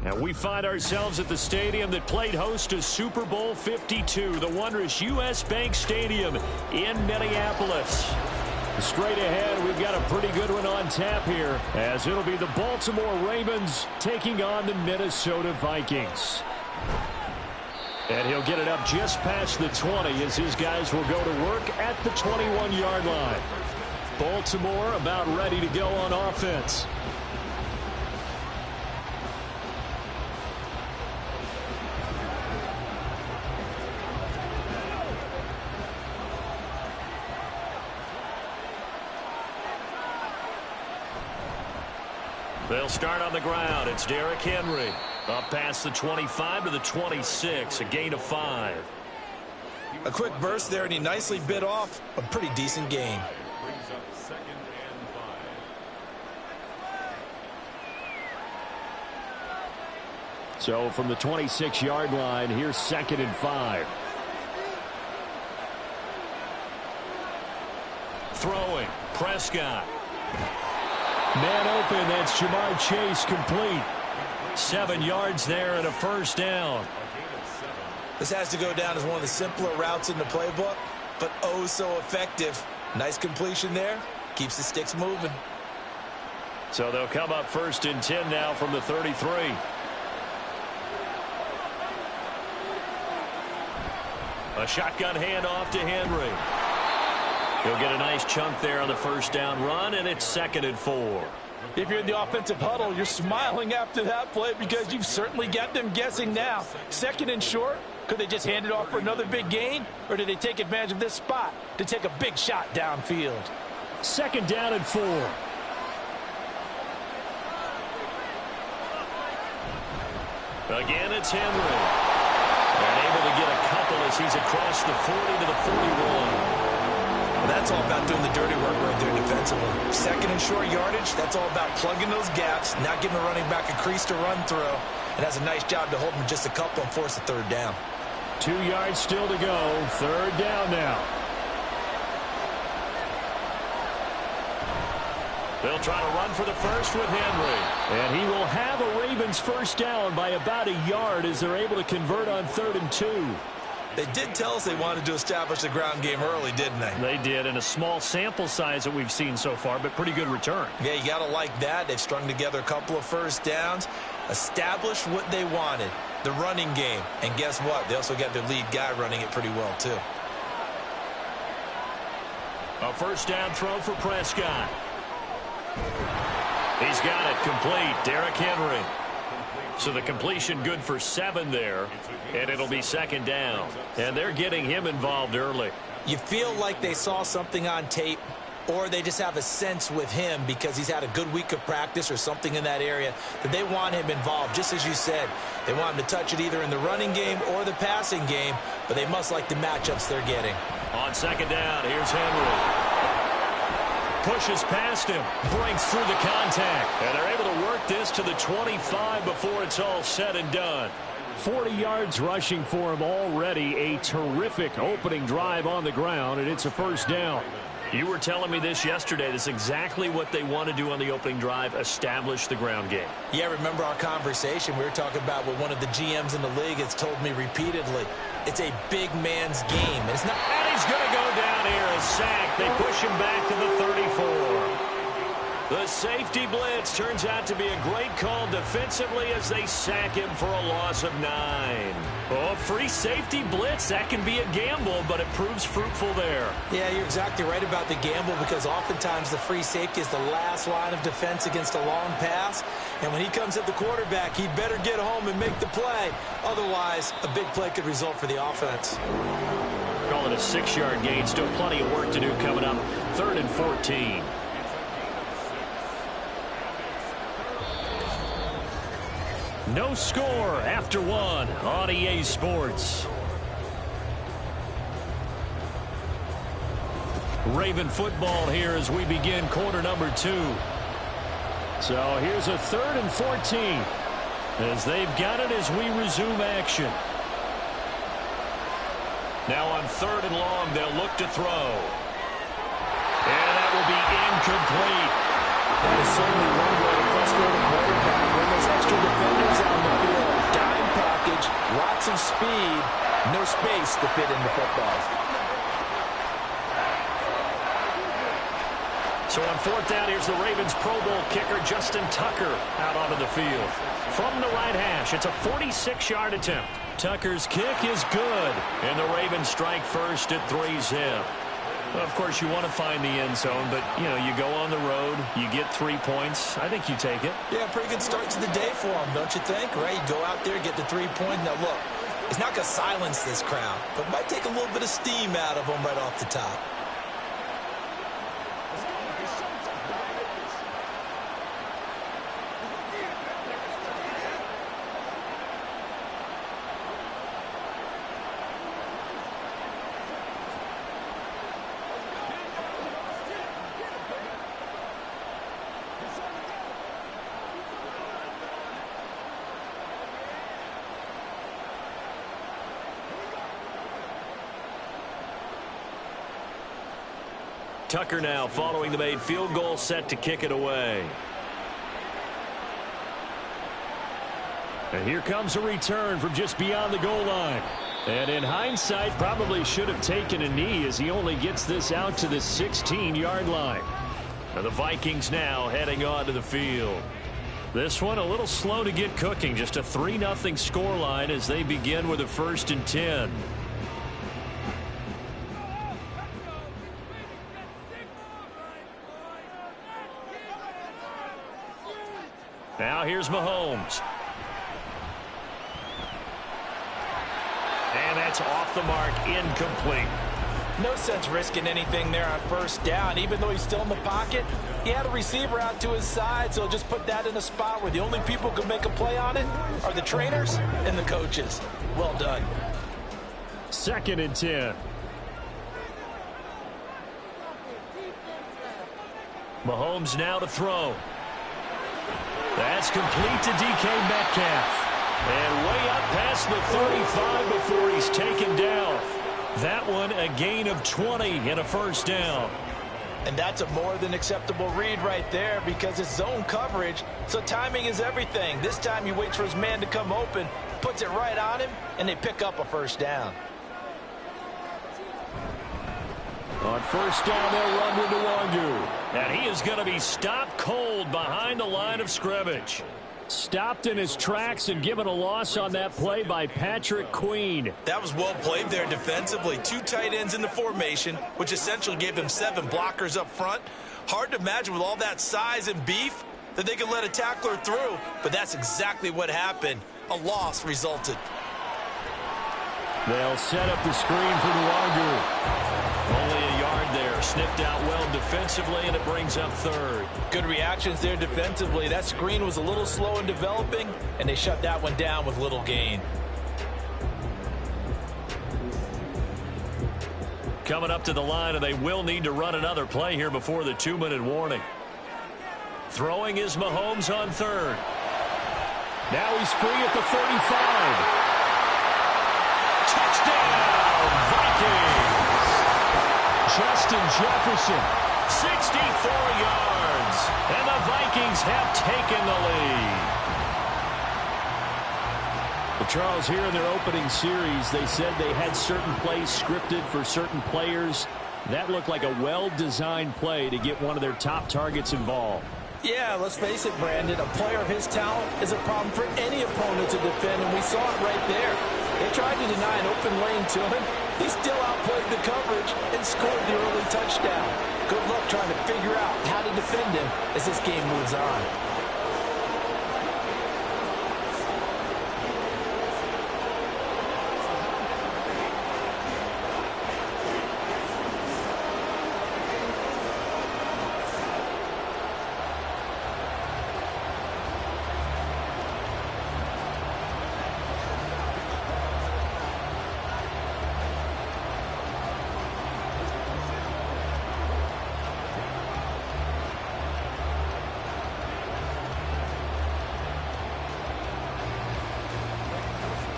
And we find ourselves at the stadium that played host to Super Bowl 52, the wondrous U.S. Bank Stadium in Minneapolis. Straight ahead, we've got a pretty good one on tap here, as it'll be the Baltimore Ravens taking on the Minnesota Vikings. And he'll get it up just past the 20 as his guys will go to work at the 21-yard line. Baltimore about ready to go on offense. They'll start on the ground. It's Derrick Henry. Up past the 25 to the 26, a gain of 5. A quick burst there, and he nicely bit off a pretty decent gain. Brings up 2nd and 5. So from the 26-yard line, here's 2nd and 5. Throwing, Prescott. Man open, that's Jamar Chase, complete. 7 yards there and a first down. This has to go down as one of the simpler routes in the playbook, but oh so effective. Nice completion there. Keeps the sticks moving. So they'll come up 1st and 10 now from the 33. A shotgun handoff to Henry. He'll get a nice chunk there on the first down run, and it's 2nd and 4. If you're in the offensive huddle, you're smiling after that play because you've certainly got them guessing now. 2nd and short. Could they just hand it off for another big gain? Or did they take advantage of this spot to take a big shot downfield? 2nd down and 4. Again, it's Henry. And able to get a couple as he's across the 40 to the 41. Well, that's all about doing the dirty work right there defensively. 2nd and short yardage, that's all about plugging those gaps, not giving the running back a crease to run through, and has a nice job to hold him just a couple and force a 3rd down. 2 yards still to go. 3rd down now. They'll try to run for the first with Henry. And he will have a Ravens first down by about a yard as they're able to convert on 3rd and 2. They did tell us they wanted to establish the ground game early, didn't they? They did, in a small sample size that we've seen so far, but pretty good return. Yeah, you got to like that. They've strung together a couple of first downs, established what they wanted, the running game. And guess what? They also got their lead guy running it pretty well, too. A first down throw for Prescott. He's got it complete. Derrick Henry. So the completion good for 7 there, and it'll be 2nd down. And they're getting him involved early. You feel like they saw something on tape, or they just have a sense with him because he's had a good week of practice or something in that area that they want him involved. Just as you said, they want him to touch it either in the running game or the passing game, but they must like the matchups they're getting. On 2nd down, here's Henry. Pushes past him, breaks through the contact, and they're able to work this to the 25 before it's all said and done. 40 yards rushing for him already. A terrific opening drive on the ground, and it's a first down. You were telling me this yesterday. This is exactly what they want to do on the opening drive, establish the ground game. Yeah, remember our conversation? We were talking about what one of the GMs in the league has told me repeatedly. It's a big man's game. And it's not. And he's going to go down here, a sack. They push him back to the 34. The safety blitz turns out to be a great call defensively as they sack him for a loss of 9. Oh, free safety blitz, that can be a gamble, but it proves fruitful there. Yeah, you're exactly right about the gamble because oftentimes the free safety is the last line of defense against a long pass. And when he comes at the quarterback, he better get home and make the play. Otherwise, a big play could result for the offense. Call it a 6-yard gain. Still plenty of work to do coming up. 3rd and 14. No score after 1 on EA Sports. Raven football here as we begin quarter number 2. So here's a 3rd and 14 as they've got it as we resume action. Now on 3rd and long, they'll look to throw. And that will be incomplete. That is certainly one way to frustrate a quarterback. Bring those extra defenders out on the field. Dime package, lots of speed, no space to fit in the football. So on 4th down, here's the Ravens Pro Bowl kicker, Justin Tucker, out onto the field. From the right hash, it's a 46-yard attempt. Tucker's kick is good, and the Ravens strike first at 3-zip. Well, of course, you want to find the end zone, but, you know, you go on the road, you get 3 points. I think you take it. Yeah, pretty good start to the day for them, don't you think? Right? You go out there, get the 3 points. Now, look, it's not going to silence this crowd, but it might take a little bit of steam out of them right off the top. Tucker now following the made field goal, set to kick it away. And here comes a return from just beyond the goal line. And in hindsight, probably should have taken a knee as he only gets this out to the 16-yard line. And the Vikings now heading onto the field. This one a little slow to get cooking. Just a 3-0 scoreline as they begin with a 1st and 10. Now here's Mahomes. And that's off the mark, incomplete. No sense risking anything there on 1st down. Even though he's still in the pocket, he had a receiver out to his side, so just put that in a spot where the only people who can make a play on it are the trainers and the coaches. Well done. 2nd and 10. Mahomes now to throw. That's complete to DK Metcalf. And way up past the 35 before he's taken down. That one a gain of 20 and a 1st down. And that's a more than acceptable read right there because it's zone coverage, so timing is everything. This time he waits for his man to come open, puts it right on him, and they pick up a 1st down. On 1st down, they'll run with Nwangu. And he is going to be stopped cold behind the line of scrimmage. Stopped in his tracks and given a loss on that play by Patrick Queen. That was well played there defensively. 2 tight ends in the formation, which essentially gave him 7 blockers up front. Hard to imagine with all that size and beef that they could let a tackler through, but that's exactly what happened. A loss resulted. They'll set up the screen for Nwangu. Only a yard there. Sniffed out well defensively, and it brings up 3rd. Good reactions there defensively. That screen was a little slow in developing, and they shut that one down with little gain. Coming up to the line, and they will need to run another play here before the 2-minute warning. Throwing is Mahomes on 3rd. Now he's free at the 35. Touchdown, Vikings! Justin Jefferson, 64 yards, and the Vikings have taken the lead. Well, Charles, here in their opening series, they said they had certain plays scripted for certain players. That looked like a well-designed play to get one of their top targets involved. Yeah, let's face it, Brandon. A player of his talent is a problem for any opponent to defend, and we saw it right there. They tried to deny an open lane to him. He still outplayed the coverage and scored the early touchdown. Good luck trying to figure out how to defend him as this game moves on.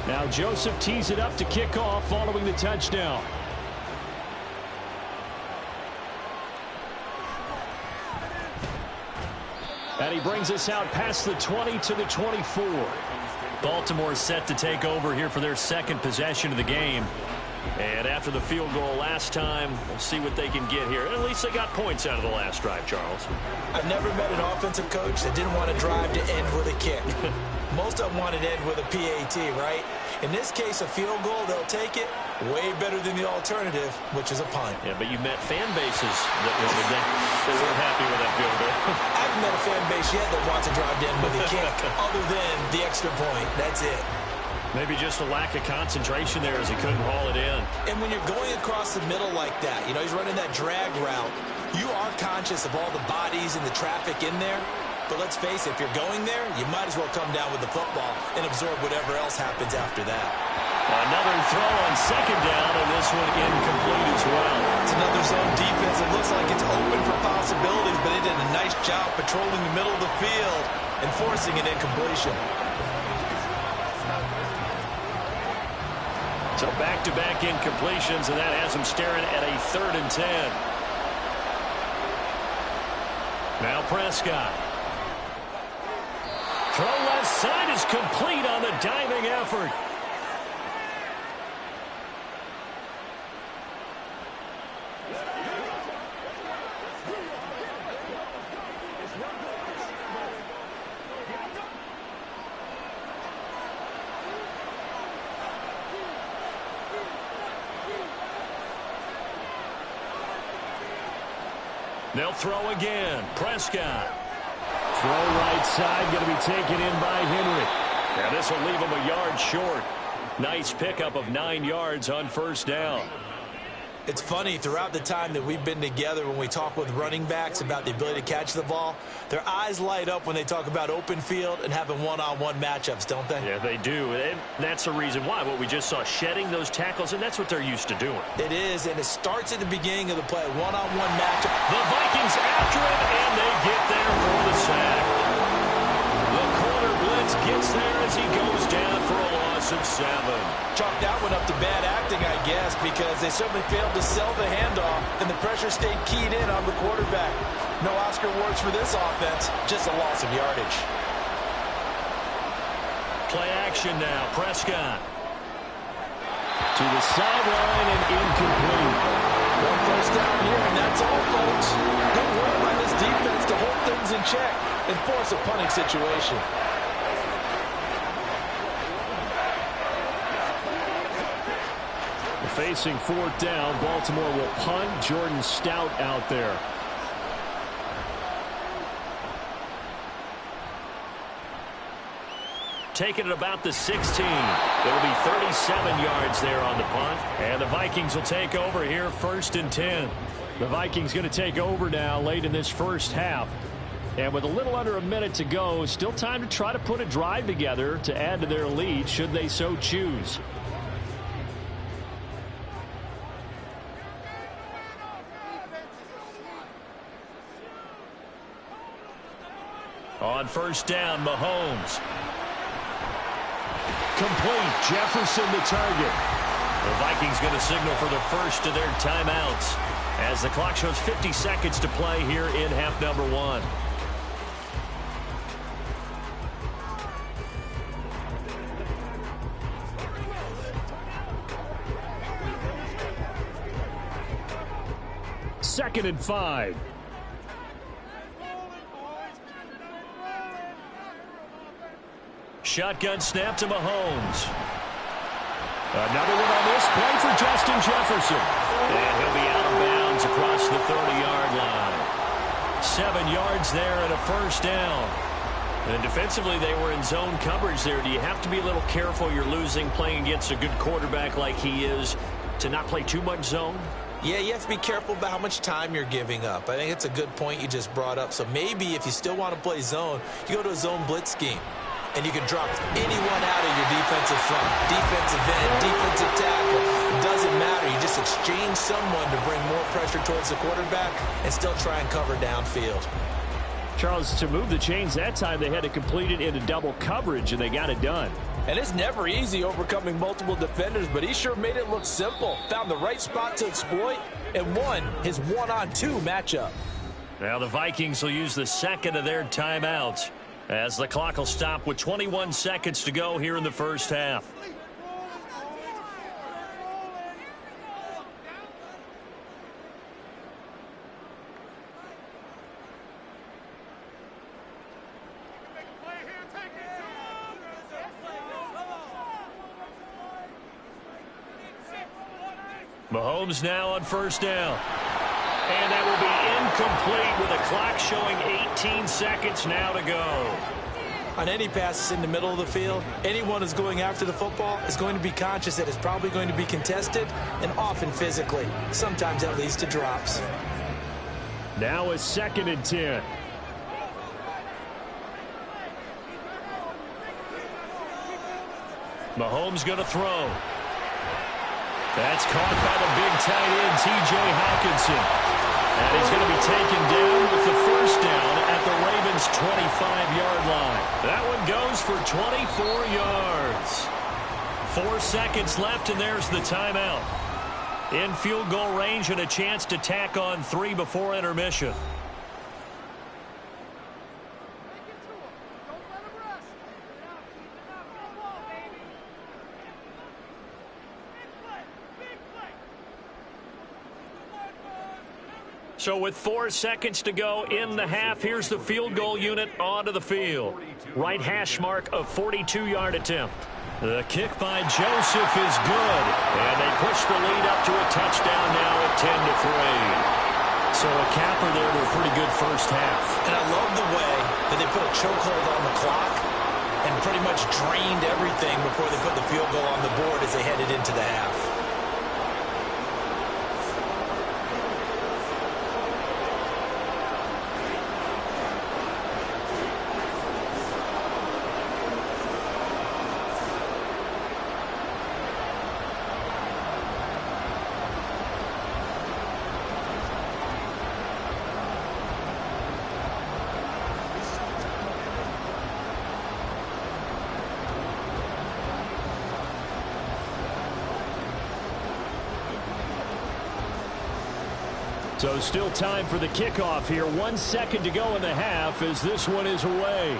Now Joseph tees it up to kick off following the touchdown. And he brings us out past the 20 to the 24. Baltimore set to take over here for their 2nd possession of the game. And after the field goal last time, we'll see what they can get here. At least they got points out of the last drive, Charles. I've never met an offensive coach that didn't want to drive to end with a kick. Most of them wanted to end with a PAT, right? In this case, a field goal, they'll take it. Way better than the alternative, which is a punt. Yeah, but you met fan bases that weren't happy with that field goal. I haven't met a fan base yet that wants to drive to end with a kick, other than the extra point. That's it. Maybe just a lack of concentration there as he couldn't haul it in. And when you're going across the middle like that, you know, he's running that drag route, you are conscious of all the bodies and the traffic in there. But let's face it, if you're going there, you might as well come down with the football and absorb whatever else happens after that. Another throw on 2nd down, and this one incomplete as well. It's another zone defense. It looks like it's open for possibilities, but they did a nice job patrolling the middle of the field and forcing an incompletion. So back-to-back incompletions, and that has him staring at a 3rd and 10. Now Prescott. Throw left side is complete on the diving effort. They'll throw again. Prescott. Throw right side, going to be taken in by Henry. Now this will leave him a yard short. Nice pickup of 9 yards on first down. It's funny, throughout the time that we've been together, when we talk with running backs about the ability to catch the ball, their eyes light up when they talk about open field and having one-on-one matchups, don't they? Yeah, they do. And that's the reason why. What we just saw, shedding those tackles, and that's what they're used to doing. It is, and it starts at the beginning of the play. One-on-one matchup. The Vikings after him, and they get there for the sack. The corner blitz gets there as he goes down for a loss of 7. Chalk that one up to bad acting, I guess, because they certainly failed to sell the handoff, and the pressure stayed keyed in on the quarterback. No Oscar awards for this offense, just a loss of yardage. Play action now. Prescott. To the sideline and incomplete. One first down here, and that's all, folks. Good work by this defense to hold things in check and force a punting situation. Facing 4th down, Baltimore will punt. Jordan Stout out there. Taking it about the 16. It'll be 37 yards there on the punt. And the Vikings will take over here 1st and 10. The Vikings going to take over now late in this first half. And with a little under a minute to go, still time to try to put a drive together to add to their lead should they so choose. On first down, Mahomes. Complete. Jefferson the target. The Vikings going to signal for the first of their timeouts as the clock shows 50 seconds to play here in half number 1. Second and 5. Shotgun snap to Mahomes. Another one on this play for Justin Jefferson. And he'll be out of bounds across the 30-yard line. 7 yards there and a first down. And defensively, they were in zone coverage there. Do you have to be a little careful? You're losing playing against a good quarterback like he is to not play too much zone? Yeah, you have to be careful about how much time you're giving up. I think it's a good point you just brought up. So maybe if you still want to play zone, you go to a zone blitz scheme. And you can drop anyone out of your defensive front, defensive end, defensive tackle. It doesn't matter. You just exchange someone to bring more pressure towards the quarterback and still try and cover downfield. Charles, to move the chains that time, they had to complete it into double coverage, and they got it done. And it's never easy overcoming multiple defenders, but he sure made it look simple. Found the right spot to exploit and won his one-on-two matchup. Now the Vikings will use the second of their timeouts, as the clock will stop with 21 seconds to go here in the first half. Mahomes now on first down. And that will be incomplete with a clock showing 18 seconds now to go. On any passes in the middle of the field, anyone who's going after the football is going to be conscious that it's probably going to be contested and often physically. Sometimes that leads to drops. Now a 2nd and 10. Mahomes going to throw. That's caught by the big tight end, T.J. Hawkinson. And he's going to be taken down with the first down at the Ravens' 25-yard line. That one goes for 24 yards. 4 seconds left, and there's the timeout. In field goal range and a chance to tack on 3 before intermission. So with 4 seconds to go in the half, here's the field goal unit onto the field. Right hash mark of 42-yard attempt. The kick by Joseph is good, and they push the lead up to a touchdown now at 10-3. So a capper there to a pretty good first half. And I love the way that they put a chokehold on the clock and pretty much drained everything before they put the field goal on the board as they headed into the half. So still time for the kickoff here. 1 second to go in the half as this one is away.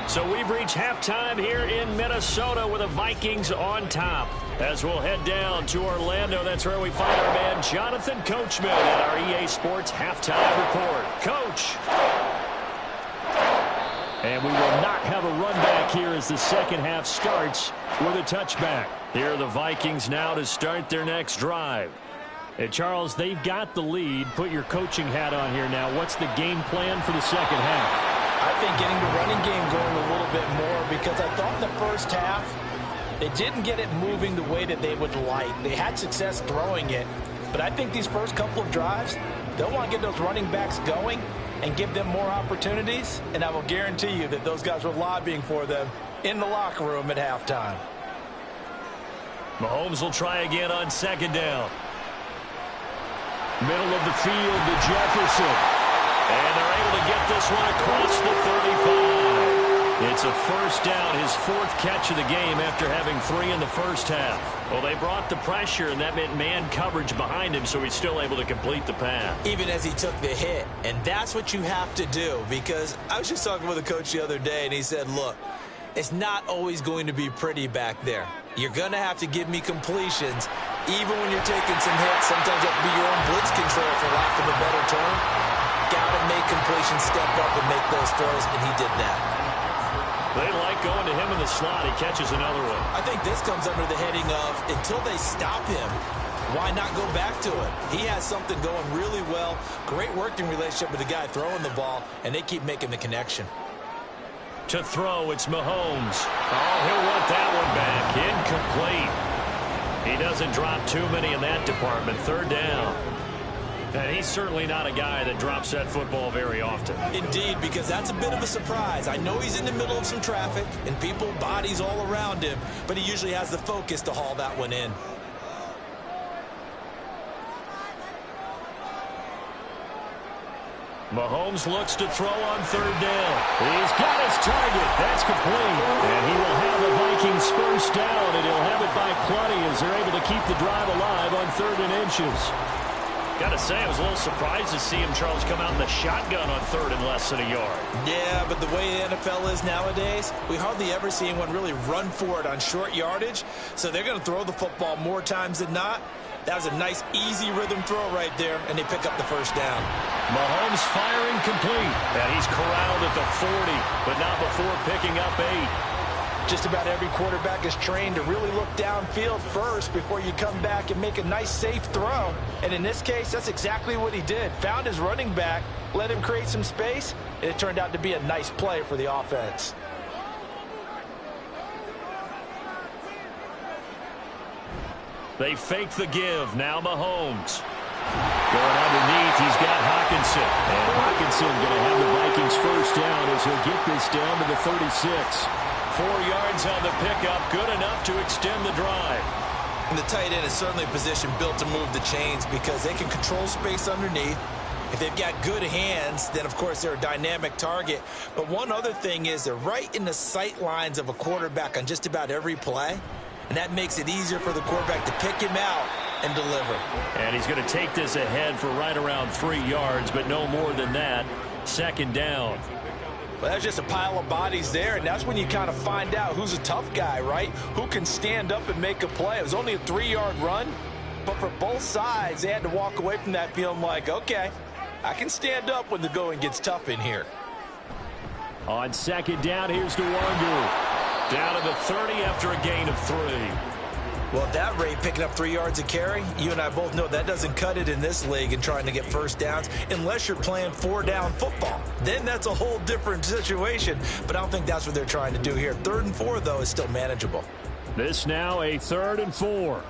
So we've reached halftime here in Minnesota with the Vikings on top. As we'll head down to Orlando, that's where we find our man Jonathan Coachman at our EA Sports Halftime Report. Coach. And we will not have a run back here as the second half starts with a touchback. Here are the Vikings now to start their next drive. And Charles, they've got the lead. Put your coaching hat on here now. What's the game plan for the second half? I think getting the running game going a little bit more, because I thought in the first half they didn't get it moving the way that they would like. They had success throwing it, but I think these first couple of drives, they'll want to get those running backs going and give them more opportunities, and I will guarantee you that those guys were lobbying for them in the locker room at halftime. Mahomes will try again on second down. Middle of the field to Jefferson. And they're able to get this one across the 35. It's a first down, his 4th catch of the game after having 3 in the first half. Well, they brought the pressure, and that meant man coverage behind him, so he's still able to complete the pass. Even as he took the hit, and that's what you have to do, because I was just talking with a coach the other day, and he said, look, it's not always going to be pretty back there. You're going to have to give me completions, even when you're taking some hits. Sometimes you have to be your own blitz control, for lack of a better term. Got to make completions, step up and make those throws, and he did that. They like going to him in the slot. He catches another one. I think this comes under the heading of, until they stop him, why not go back to it? He has something going really well. Great working relationship with the guy throwing the ball, and they keep making the connection. To throw, it's Mahomes. Oh, he'll want that one back. Incomplete. He doesn't drop too many in that department. Third down. And he's certainly not a guy that drops that football very often. Indeed, because that's a bit of a surprise. I know he's in the middle of some traffic and people, bodies all around him, but he usually has the focus to haul that one in. Mahomes looks to throw on third down. He's got his target. That's complete. And he will have the Vikings first down, and he'll have it by plenty as they're able to keep the drive alive on 3rd and inches. Got to say, I was a little surprised to see him, Charles, come out in the shotgun on 3rd and less than a yard. Yeah, but the way the NFL is nowadays, we hardly ever see anyone really run for it on short yardage. So they're going to throw the football more times than not. That was a nice, easy rhythm throw right there, and they pick up the first down. Mahomes firing complete. And he's corralled at the 40, but not before picking up 8. Just about every quarterback is trained to really look downfield first before you come back and make a nice, safe throw. And in this case, that's exactly what he did. Found his running back, let him create some space, and it turned out to be a nice play for the offense. They fake the give. Now Mahomes. Going underneath, he's got Hawkinson. And Hawkinson going to have the Vikings first down as he'll get this down to the 36. 4 yards on the pickup, good enough to extend the drive. And the tight end is certainly a position built to move the chains because they can control space underneath. If they've got good hands, then, of course, they're a dynamic target. But one other thing is they're right in the sight lines of a quarterback on just about every play. And that makes it easier for the quarterback to pick him out and deliver. And he's going to take this ahead for right around 3 yards, but no more than that. Second down. Well, that's just a pile of bodies there, and that's when you kind of find out who's a tough guy, right? Who can stand up and make a play. It was only a 3-yard run, but for both sides, they had to walk away from that feeling like, okay, I can stand up when the going gets tough in here. On second down, here's DeWangu. Down to the 30 after a gain of 3. Well, at that rate, picking up 3 yards a carry, you and I both know that doesn't cut it in this league and trying to get first downs unless you're playing 4-down football. Then that's a whole different situation, but I don't think that's what they're trying to do here. 3rd and 4, though, is still manageable. This now a 3rd and 4.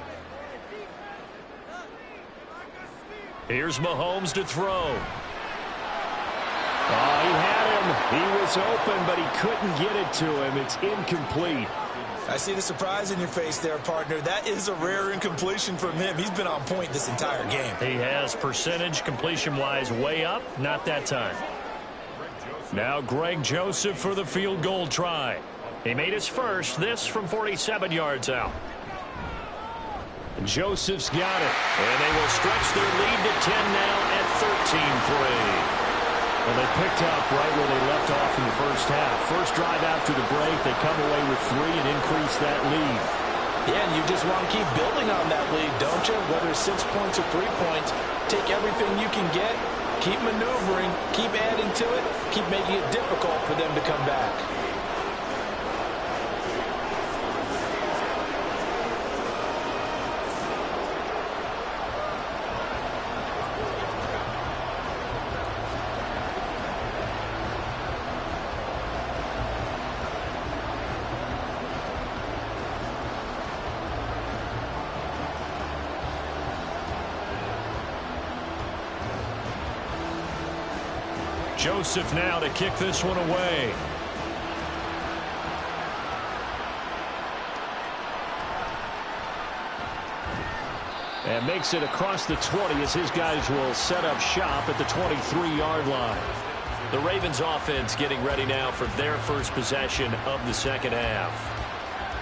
Here's Mahomes to throw. Oh, he had him. He was open, but he couldn't get it to him. It's incomplete. I see the surprise in your face there, partner. That is a rare incompletion from him. He's been on point this entire game. He has percentage completion-wise way up. Not that time. Now Greg Joseph for the field goal try. He made his first, this from 47 yards out. Joseph's got it. And they will stretch their lead to 10 now at 13-3. Well, they picked up right where they left off in the first half. First drive after the break, they come away with 3 and increase that lead. Yeah, and you just want to keep building on that lead, don't you? Whether it's 6 points or 3 points, take everything you can get, keep maneuvering, keep adding to it, keep making it difficult for them to come back. Joseph now to kick this one away. And makes it across the 20 as his guys will set up shop at the 23-yard line. The Ravens offense getting ready now for their first possession of the second half.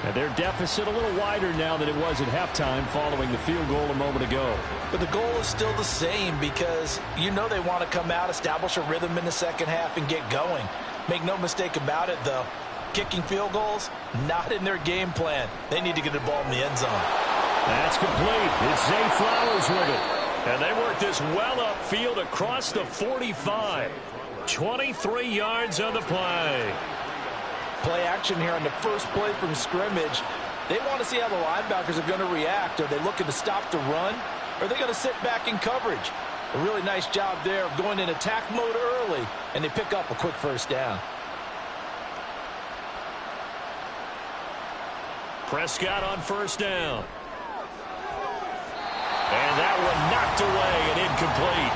And their deficit a little wider now than it was at halftime following the field goal a moment ago. But the goal is still the same because you know they want to come out, establish a rhythm in the second half, and get going. Make no mistake about it, though. Kicking field goals, not in their game plan. They need to get the ball in the end zone. That's complete. It's Zay Flowers with it. And they work this well upfield across the 45. 23 yards on the play. Play action here on the first play from scrimmage. They want to see how the linebackers are going to react. Are they looking to stop the run? Or are they going to sit back in coverage? A really nice job there of going in attack mode early, and they pick up a quick first down. Prescott on first down. And that one knocked away and incomplete.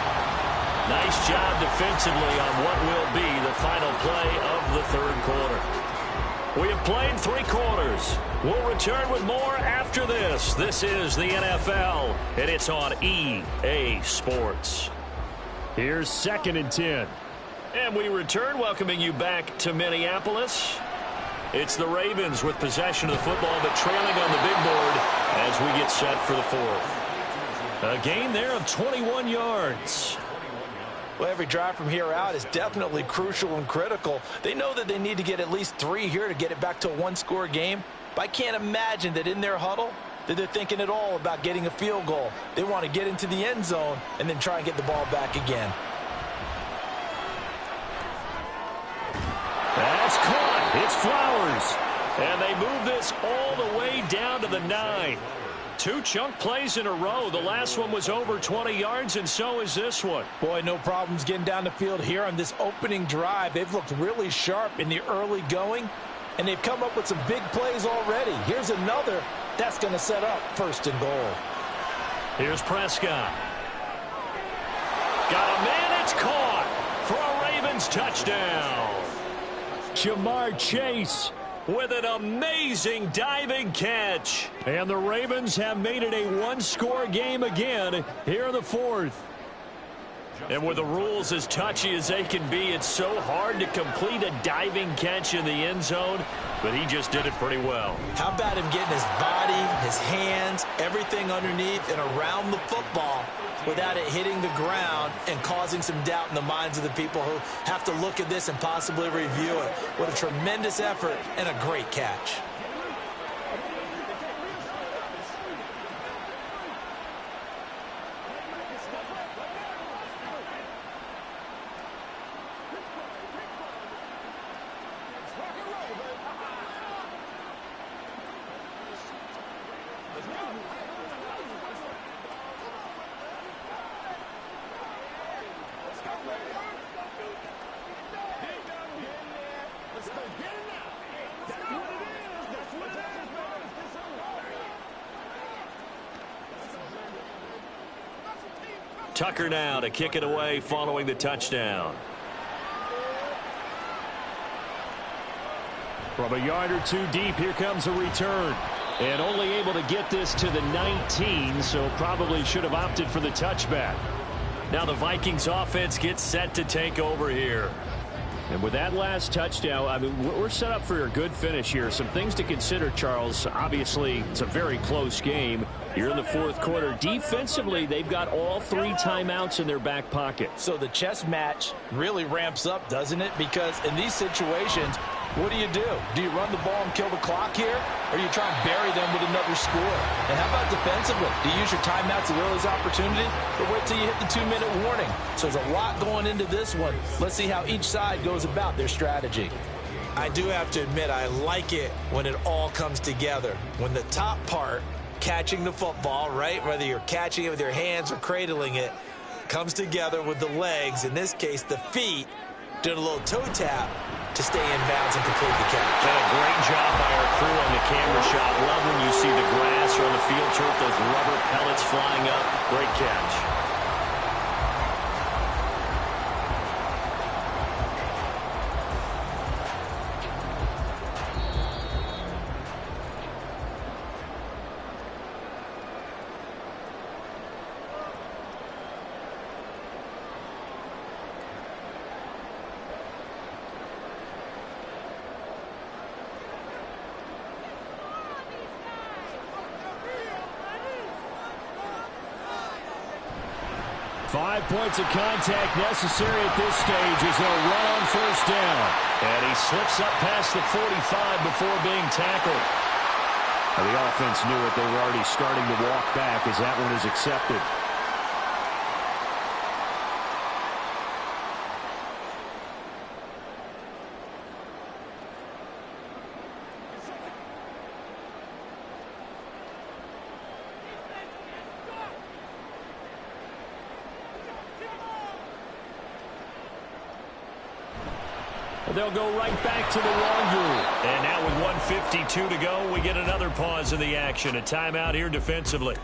Nice job defensively on what will be the final play of the third quarter. We have played 3 quarters. We'll return with more after this. This is the NFL, and it's on EA Sports. Here's 2nd and 10. And we return, welcoming you back to Minneapolis. It's the Ravens with possession of the football, but trailing on the big board as we get set for the 4th. A gain there of 21 yards. Well, every drive from here out is definitely crucial and critical. They know that they need to get at least 3 here to get it back to a 1-score game. But I can't imagine that in their huddle that they're thinking at all about getting a field goal. They want to get into the end zone and then try and get the ball back again. That's caught. It's Flowers. And they move this all the way down to the 9. 2 chunk plays in a row. The last one was over 20 yards, and so is this one. Boy, no problems getting down the field here on this opening drive. They've looked really sharp in the early going, and they've come up with some big plays already. Here's another that's going to set up 1st and goal. Here's Prescott. Got a man. It's caught for a Ravens touchdown. Jamar Chase with an amazing diving catch. And the Ravens have made it a 1-score game again here in the 4th. And with the rules as touchy as they can be, it's so hard to complete a diving catch in the end zone, but he just did it pretty well. How about him getting his body, his hands, everything underneath and around the football without it hitting the ground and causing some doubt in the minds of the people who have to look at this and possibly review it. What a tremendous effort and a great catch. Tucker now to kick it away following the touchdown. From a yard or two deep, here comes a return. And only able to get this to the 19, so probably should have opted for the touchback. Now the Vikings offense gets set to take over here. And with that last touchdown, I mean, we're set up for a good finish here. Some things to consider, Charles. Obviously, it's a very close game. You're in the fourth quarter. Defensively, they've got all 3 timeouts in their back pocket. So the chess match really ramps up, doesn't it? Because in these situations, what do? Do you run the ball and kill the clock here? Or do you try and bury them with another score? And how about defensively? Do you use your timeouts at earliest opportunity? Or wait till you hit the 2-minute warning? So there's a lot going into this one. Let's see how each side goes about their strategy. I do have to admit, I like it when it all comes together. When the top part, catching the football, right, whether you're catching it with your hands or cradling it, comes together with the legs, in this case the feet, doing a little toe tap to stay in bounds and complete the catch. And a great job by our crew on the camera shot. Love when you see the grass or on the field turf, those rubber pellets flying up. Great catch. Five points of contact necessary at this stage as they'll run on first down. And he slips up past the 45 before being tackled. And the offense knew it. They were already starting to walk back as that one is accepted. They'll go right back to the laundry. And now with 1:52 to go, we get another pause in the action. A timeout here defensively.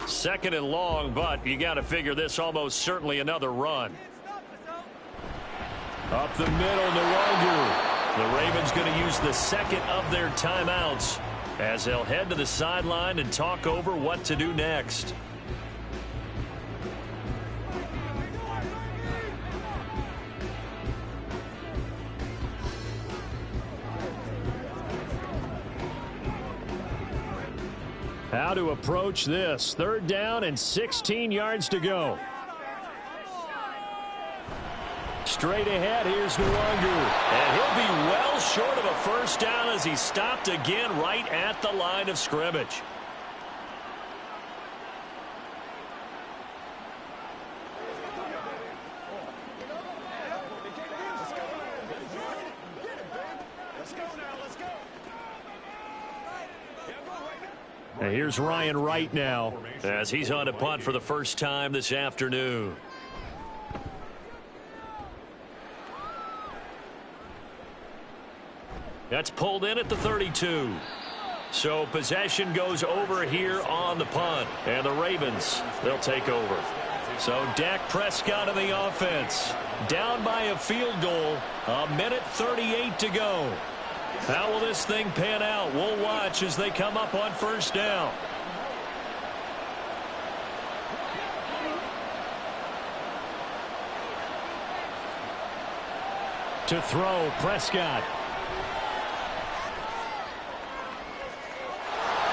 Second and long, but you got to figure this almost certainly another run. Up the middle, no longer. The Ravens going to use the second of their timeouts as they'll head to the sideline and talk over what to do next. How to approach this. Third down and 16 yards to go. Straight ahead, here's Nwangu. And he'll be well short of a first down as he stopped again right at the line of scrimmage. And here's Ryan Wright now as he's on a punt for the first time this afternoon. That's pulled in at the 32. So possession goes over here on the punt. And the Ravens, they'll take over. So Dak Prescott of the offense. Down by a field goal. 1:38 to go. How will this thing pan out? We'll watch as they come up on first down. To throw, Prescott.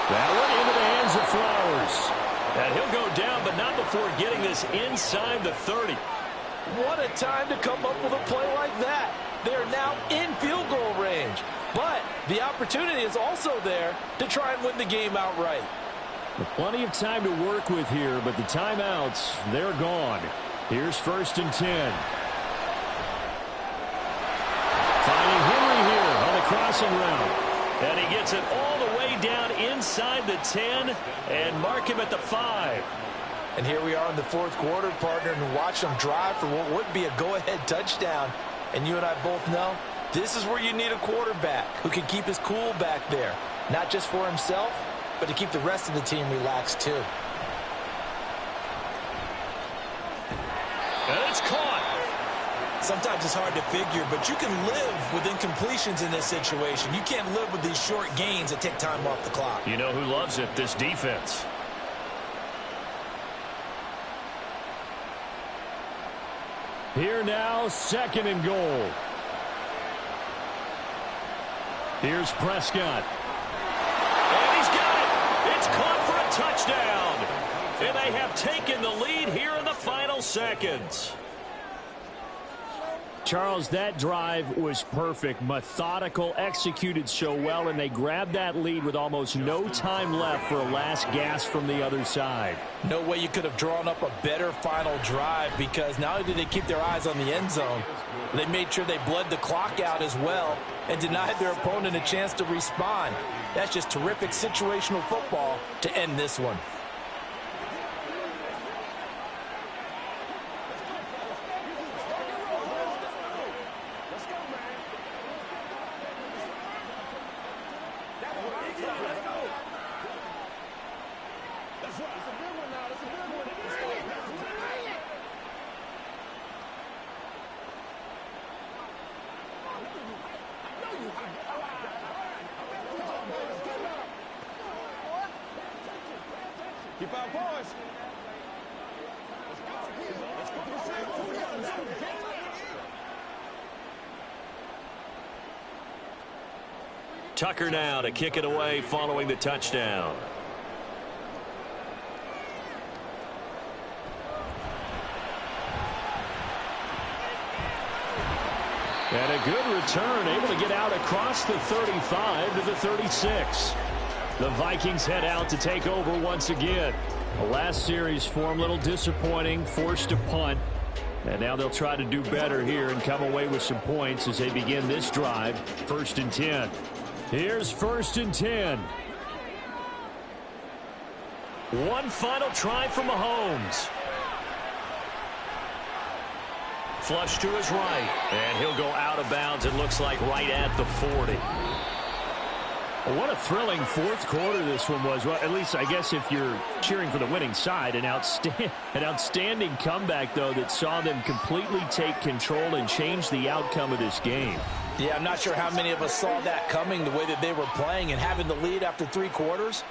That one into the hands of Flowers. And he'll go down, but not before getting this inside the 30. What a time to come up with a play like that. They're now in field goal range. But the opportunity is also there to try and win the game outright. Plenty of time to work with here, but the timeouts, they're gone. Here's 1st and 10. Finding Henry here on the crossing route. And he gets it all the way down inside the 10 and mark him at the 5. And here we are in the 4th quarter, partner, and watch them drive for what would be a go-ahead touchdown. And you and I both know this is where you need a quarterback who can keep his cool back there. Not just for himself, but to keep the rest of the team relaxed too. And it's caught. Sometimes it's hard to figure, but you can live with incompletions in this situation. You can't live with these short gains that take time off the clock. You know who loves it? This defense. Here now, 2nd and goal. Here's Prescott. And he's got it. It's caught for a touchdown. And they have taken the lead here in the final seconds. Charles, that drive was perfect, methodical, executed so well, and they grabbed that lead with almost no time left for a last gasp from the other side. No way you could have drawn up a better final drive, because not only did they keep their eyes on the end zone, they made sure they bled the clock out as well and denied their opponent a chance to respond. That's just terrific situational football to end this one. Keep our voice. Tucker now to kick it away following the touchdown. And a good return, able to get out across the 35 to the 36. The Vikings head out to take over once again. The last series for them, a little disappointing, forced to punt. And now they'll try to do better here and come away with some points as they begin this drive. 1st and 10. Here's 1st and 10. One final try from Mahomes. Flush to his right. And he'll go out of bounds, it looks like right at the 40. What a thrilling 4th quarter this one was. Well, at least I guess if you're cheering for the winning side. An outstanding comeback, though, that saw them completely take control and change the outcome of this game. Yeah, I'm not sure how many of us saw that coming, the way that they were playing and having the lead after 3 quarters.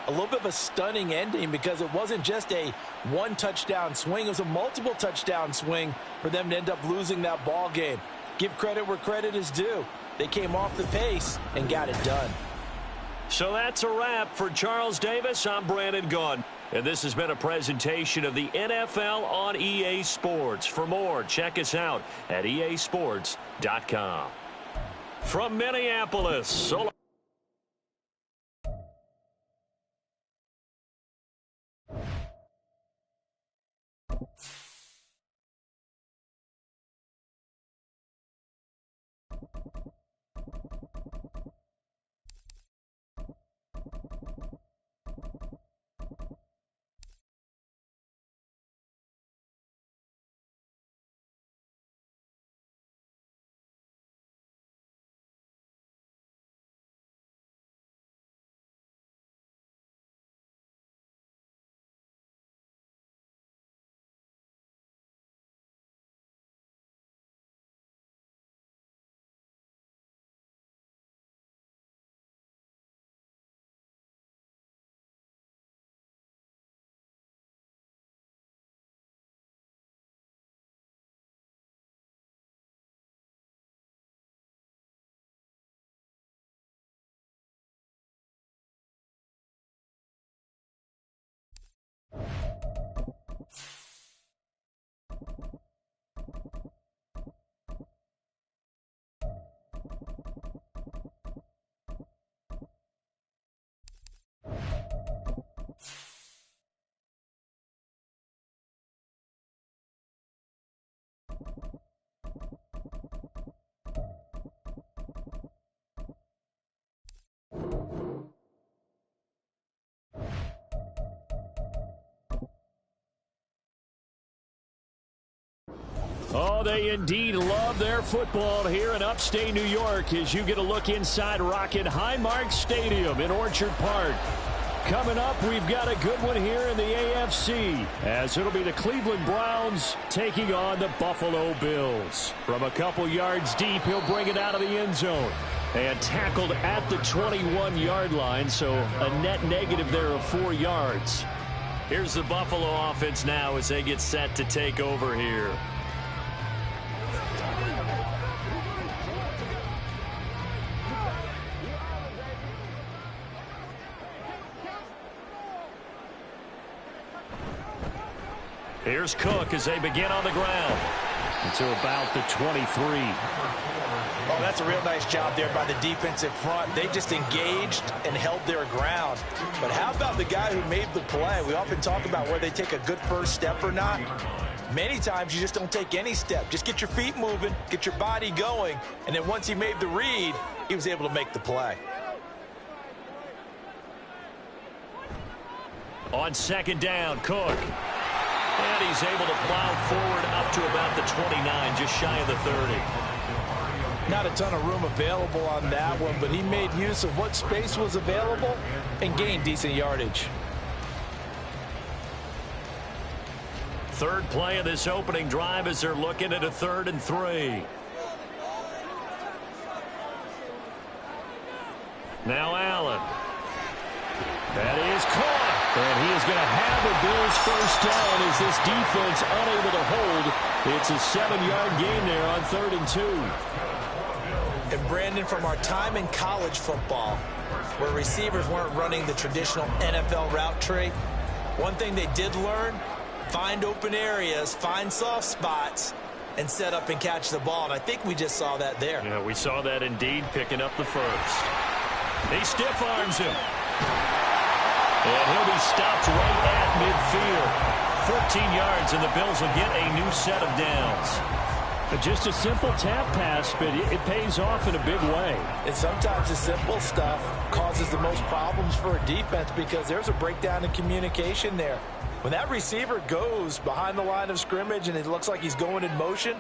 A little bit of a stunning ending, because it wasn't just a one-touchdown swing. It was a multiple touchdown swing for them to end up losing that ball game. Give credit where credit is due. They came off the pace and got it done. So that's a wrap for Charles Davis. I'm Brandon Gunn. And this has been a presentation of the NFL on EA Sports. For more, check us out at easports.com. From Minneapolis, so Oh, they indeed love their football here in upstate New York as you get a look inside Rocket Highmark Stadium in Orchard Park. Coming up, we've got a good one here in the AFC as it'll be the Cleveland Browns taking on the Buffalo Bills. From a couple yards deep, he'll bring it out of the end zone. And tackled at the 21-yard line, so a net negative there of 4 yards. Here's the Buffalo offense now as they get set to take over here. Here's Cook as they begin on the ground. To about the 23. Oh, that's a real nice job there by the defensive front. They just engaged and held their ground. But how about the guy who made the play? We often talk about where they take a good first step or not. Many times you just don't take any step. Just get your feet moving, get your body going, and then once he made the read, he was able to make the play. On second down, Cook. And he's able to plow forward up to about the 29, just shy of the 30. Not a ton of room available on that one, but he made use of what space was available and gained decent yardage. Third play of this opening drive as they're looking at a 3rd and 3. Now Allen. That is caught. And he is going to have the Bills first down as this defense unable to hold. It's a 7-yard gain there on 3rd and 2. And Brandon, from our time in college football, where receivers weren't running the traditional NFL route tree, one thing they did learn, find open areas, find soft spots, and set up and catch the ball. And I think we just saw that there. Yeah, we saw that indeed, picking up the first. He stiff arms him. And he'll be stopped right at midfield. 14 yards, and the Bills will get a new set of downs. Just a simple tap pass, but it pays off in a big way. And sometimes the simple stuff causes the most problems for a defense because there's a breakdown in communication there. When that receiver goes behind the line of scrimmage and it looks like he's going in motion,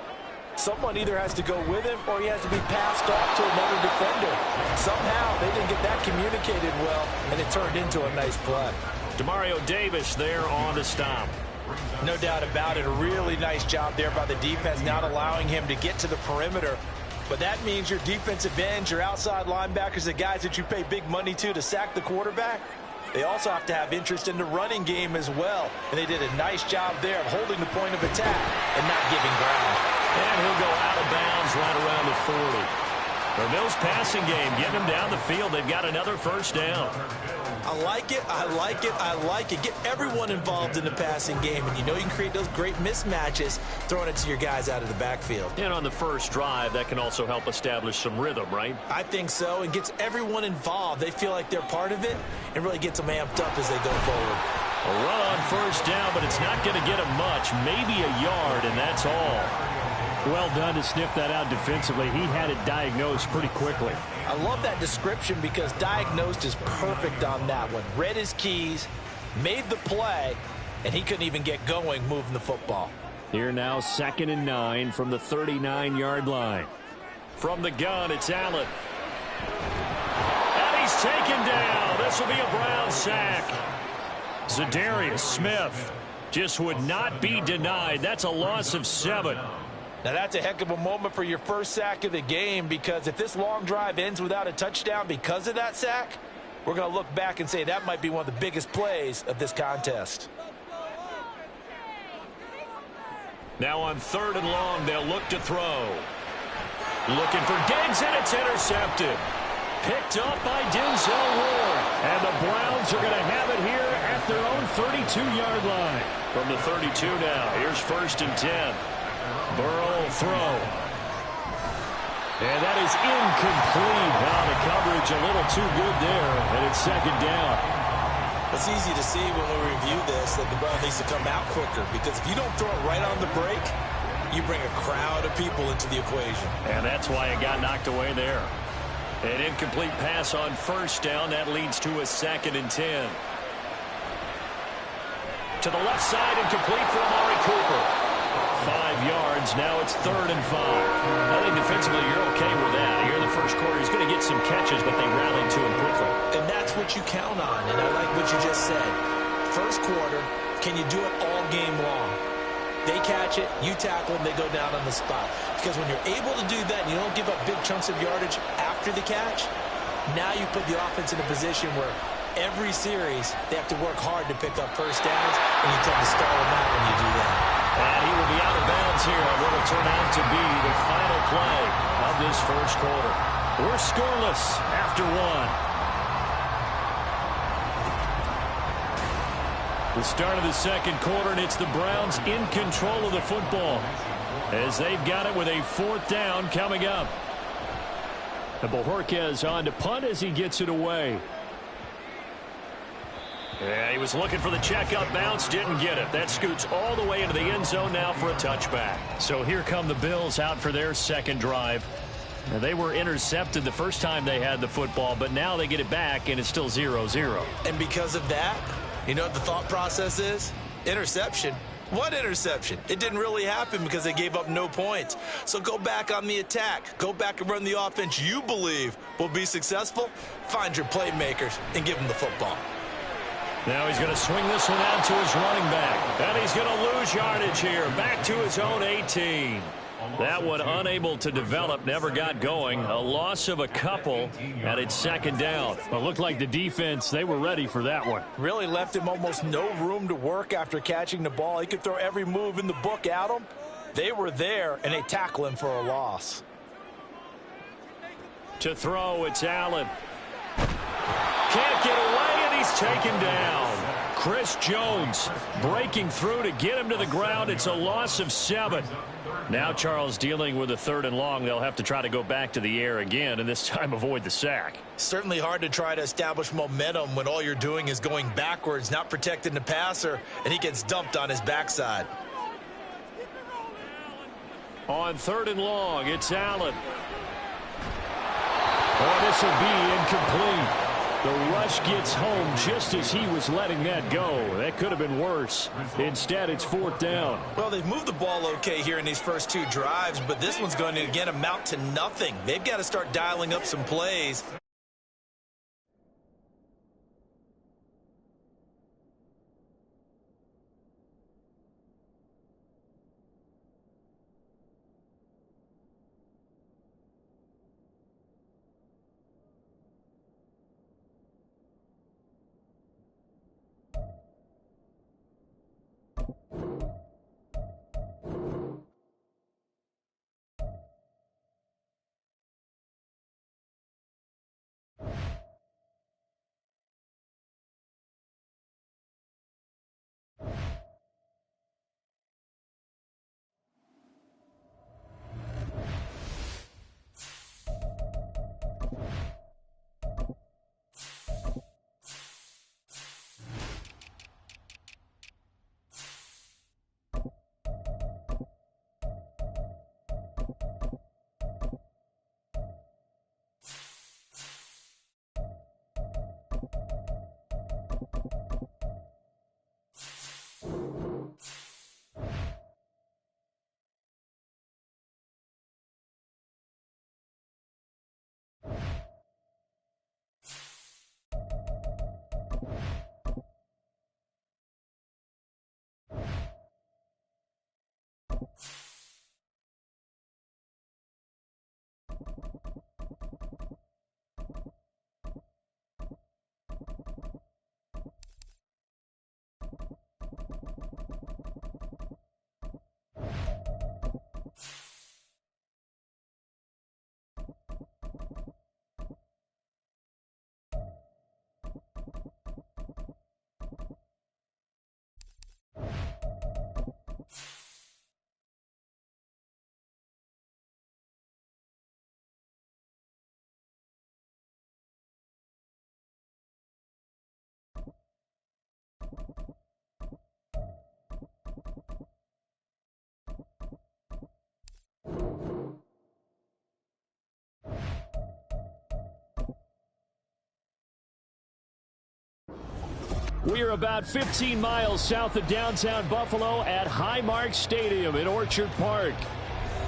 someone either has to go with him or he has to be passed off to another defender. Somehow they didn't get that communicated well, and it turned into a nice play. Demario Davis there on the stop. No doubt about it. A really nice job there by the defense, not allowing him to get to the perimeter. But that means your defensive ends, your outside linebackers, the guys that you pay big money to sack the quarterback, they also have to have interest in the running game as well. And they did a nice job there of holding the point of attack and not giving ground. And he'll go out of bounds right around the 40. The Bills passing game, getting them down the field. They've got another first down. I like it, I like it, I like it. Get everyone involved in the passing game, and you know you can create those great mismatches throwing it to your guys out of the backfield. And on the first drive, that can also help establish some rhythm, right? I think so, and gets everyone involved. They feel like they're part of it and really gets them amped up as they go forward. A run on first down, but it's not going to get them much. Maybe a yard, and that's all. Well done to sniff that out defensively. He had it diagnosed pretty quickly. I love that description because diagnosed is perfect on that one. Read his keys, made the play, and he couldn't even get going moving the football. Here now, 2nd and 9 from the 39-yard line. From the gun, it's Allen. And he's taken down. This will be a Brown sack. Zadarius Smith just would not be denied. That's a loss of 7. Now, that's a heck of a moment for your first sack of the game because if this long drive ends without a touchdown because of that sack, we're going to look back and say that might be one of the biggest plays of this contest. Now on 3rd and long, they'll look to throw. Looking for Diggs, and it's intercepted. Picked up by Denzel Ward. And the Browns are going to have it here at their own 32-yard line. From the 32 now, here's 1st and 10. Burrow throw. And that is incomplete. Wow, the coverage a little too good there, and it's 2nd down. It's easy to see when we review this that the ball needs to come out quicker because if you don't throw it right on the break, you bring a crowd of people into the equation. And that's why it got knocked away there. An incomplete pass on 1st down. That leads to a 2nd and 10. To the left side, incomplete for Amari Cooper. 5 yards. Now it's 3rd and 5. I think defensively you're okay with that. Here in the first quarter, he's going to get some catches, but they rallied to him quickly. And that's what you count on, and I like what you just said. First quarter, can you do it all game long? They catch it, you tackle them, they go down on the spot. Because when you're able to do that and you don't give up big chunks of yardage after the catch, now you put the offense in a position where every series they have to work hard to pick up first downs, and you tend to stall them out when you do that. And he will be out of bounds here on what will turn out to be the final play of this first quarter. We're scoreless after 1. The start of the second quarter, and it's the Browns in control of the football as they've got it with a 4th down coming up. And Bojorquez on to punt as he gets it away. Yeah, he was looking for the checkup bounce, didn't get it. That scoots all the way into the end zone now for a touchback. So here come the Bills out for their second drive. Now, they were intercepted the first time they had the football, but now they get it back, and it's still 0-0. And because of that, you know what the thought process is? Interception. What interception? It didn't really happen because they gave up no points. So go back on the attack. Go back and run the offense you believe will be successful. Find your playmakers and give them the football. Now he's going to swing this one out to his running back. And he's going to lose yardage here. Back to his own 18. That one unable to develop, never got going. A loss of a couple, and it's 2nd down. Well, it looked like the defense, they were ready for that one. Really left him almost no room to work after catching the ball. He could throw every move in the book at him. They were there, and they tackle him for a loss. To throw, it's Allen. Can't get away, and he's taken down. Chris Jones breaking through to get him to the ground. It's a loss of 7. Now Charles dealing with a 3rd and long. They'll have to try to go back to the air again, and this time avoid the sack. Certainly hard to try to establish momentum when all you're doing is going backwards, not protecting the passer, and he gets dumped on his backside. On 3rd and long, it's Allen. Oh, this will be incomplete. The rush gets home just as he was letting that go. That could have been worse. Instead, it's 4th down. Well, they've moved the ball okay here in these first 2 drives, but this one's going to, again, amount to nothing. They've got to start dialing up some plays. We are about 15 miles south of downtown Buffalo at Highmark Stadium in Orchard Park.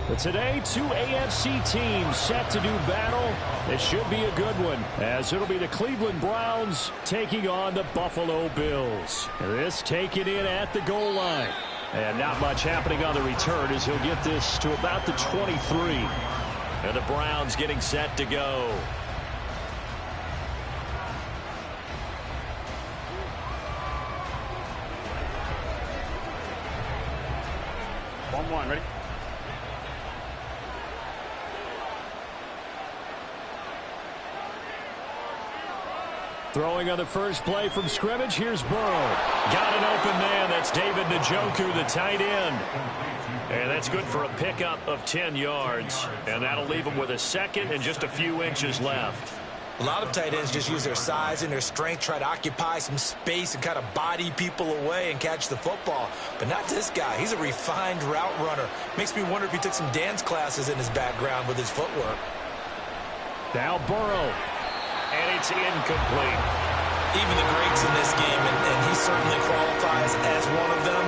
But today, two AFC teams set to do battle. It should be a good one, as it'll be the Cleveland Browns taking on the Buffalo Bills. This taken in at the goal line. And not much happening on the return as he'll get this to about the 23. And the Browns getting set to go. One, ready? Throwing on the first play from scrimmage, here's Burrow. Got an open man. That's David Njoku, the tight end. And that's good for a pickup of 10 yards. And that'll leave him with a second and just a few inches left. A lot of tight ends just use their size and their strength, try to occupy some space and kind of body people away and catch the football. But not this guy. He's a refined route runner. Makes me wonder if he took some dance classes in his background with his footwork. Now Burrow. And it's incomplete. Even the greats in this game, and he certainly qualifies as one of them,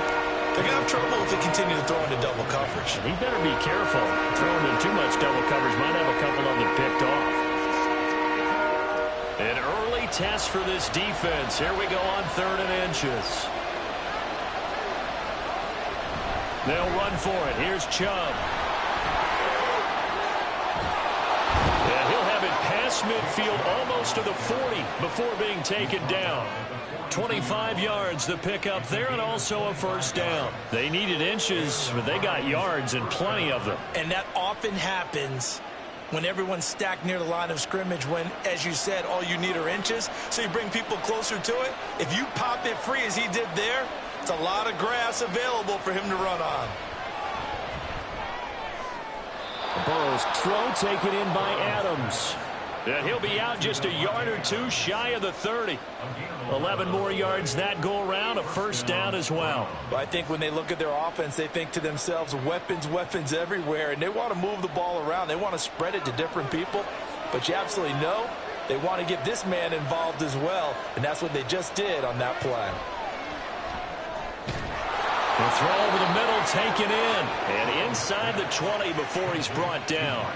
they're going to have trouble if they continue to throw into double coverage. He better be careful. Throwing in too much double coverage might have a couple of them picked off. An early test for this defense. Here we go on 3rd and inches. They'll run for it. Here's Chubb. And he'll have it past midfield almost to the 40 before being taken down. 25 yards the pickup there, and also a first down. They needed inches, but they got yards and plenty of them. And that often happens when everyone's stacked near the line of scrimmage when, as you said, all you need are inches. So you bring people closer to it. If you pop it free as he did there, it's a lot of grass available for him to run on. Burrow's throw taken in by Adams. And he'll be out just a yard or two shy of the 30. 11 more yards that go around, a first down as well. Well, I think when they look at their offense, they think to themselves, weapons, weapons everywhere, and they want to move the ball around. They want to spread it to different people, but you absolutely know they want to get this man involved as well, and that's what they just did on that play. The throw over the middle, taken in, and inside the 20 before he's brought down.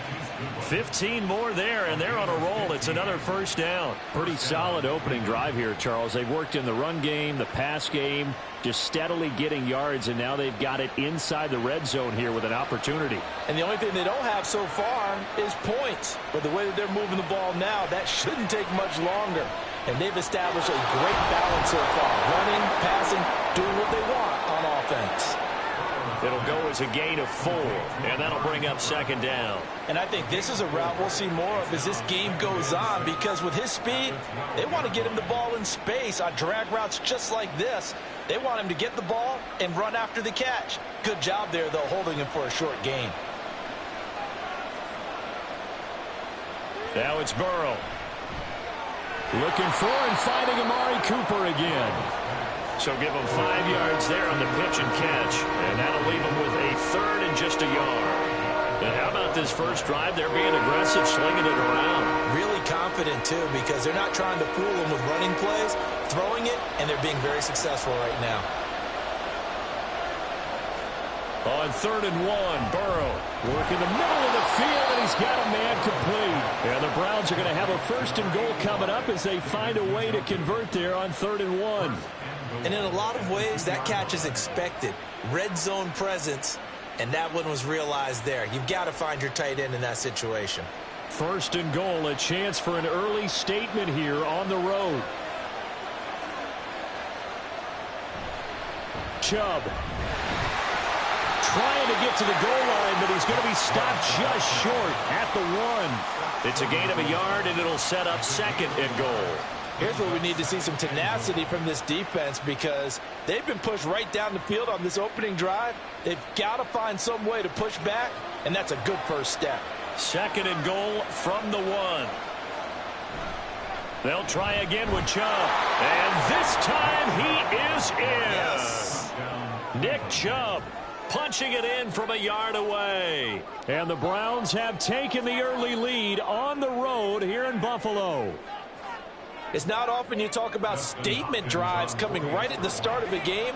15 more there, and they're on a roll. It's another first down. Pretty solid opening drive here, Charles. They've worked in the run game, the pass game, just steadily getting yards, and now they've got it inside the red zone here with an opportunity. And the only thing they don't have so far is points. But the way that they're moving the ball now, that shouldn't take much longer. And they've established a great balance so far. Running, passing, doing what they want on offense. It'll go as a gain of 4, and that'll bring up second down. And I think this is a route we'll see more of as this game goes on, because with his speed, they want to get him the ball in space on drag routes just like this. They want him to get the ball and run after the catch. Good job there, though, holding him for a short gain. Now it's Burrow. Looking for and finding Amari Cooper again. So give him 5 yards there on the pitch and catch. And that'll leave him with a 3rd and just a yard. And how about this first drive? They're being aggressive, slinging it around. Really confident, too, because they're not trying to fool him with running plays, throwing it, and they're being very successful right now. On 3rd and 1, Burrow working the middle of the field, and he's got a man complete. And the Browns are going to have a 1st and goal coming up as they find a way to convert there on 3rd and 1. And in a lot of ways, that catch is expected. Red zone presence, and that one was realized there. You've got to find your tight end in that situation. 1st and goal, a chance for an early statement here on the road. Chubb trying to get to the goal line, but he's going to be stopped just short at the 1. It's a gain of a yard, and it'll set up 2nd and goal. Here's where we need to see some tenacity from this defense, because they've been pushed right down the field on this opening drive. They've got to find some way to push back, and that's a good first step. 2nd and goal from the 1. They'll try again with Chubb. And this time he is in. Yes. Nick Chubb punching it in from a yard away. And the Browns have taken the early lead on the road here in Buffalo. It's not often you talk about statement drives coming right at the start of a game,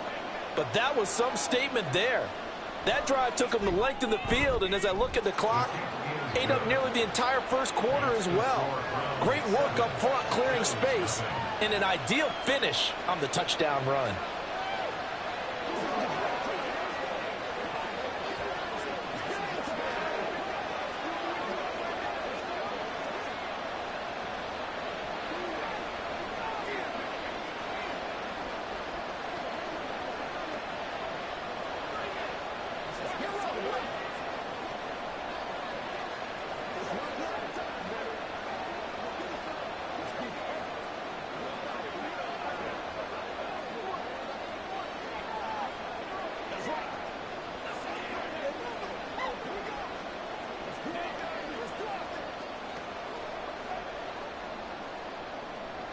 but that was some statement there. That drive took them the length of the field, and as I look at the clock, ate up nearly the entire first quarter as well. Great work up front clearing space, and an ideal finish on the touchdown run.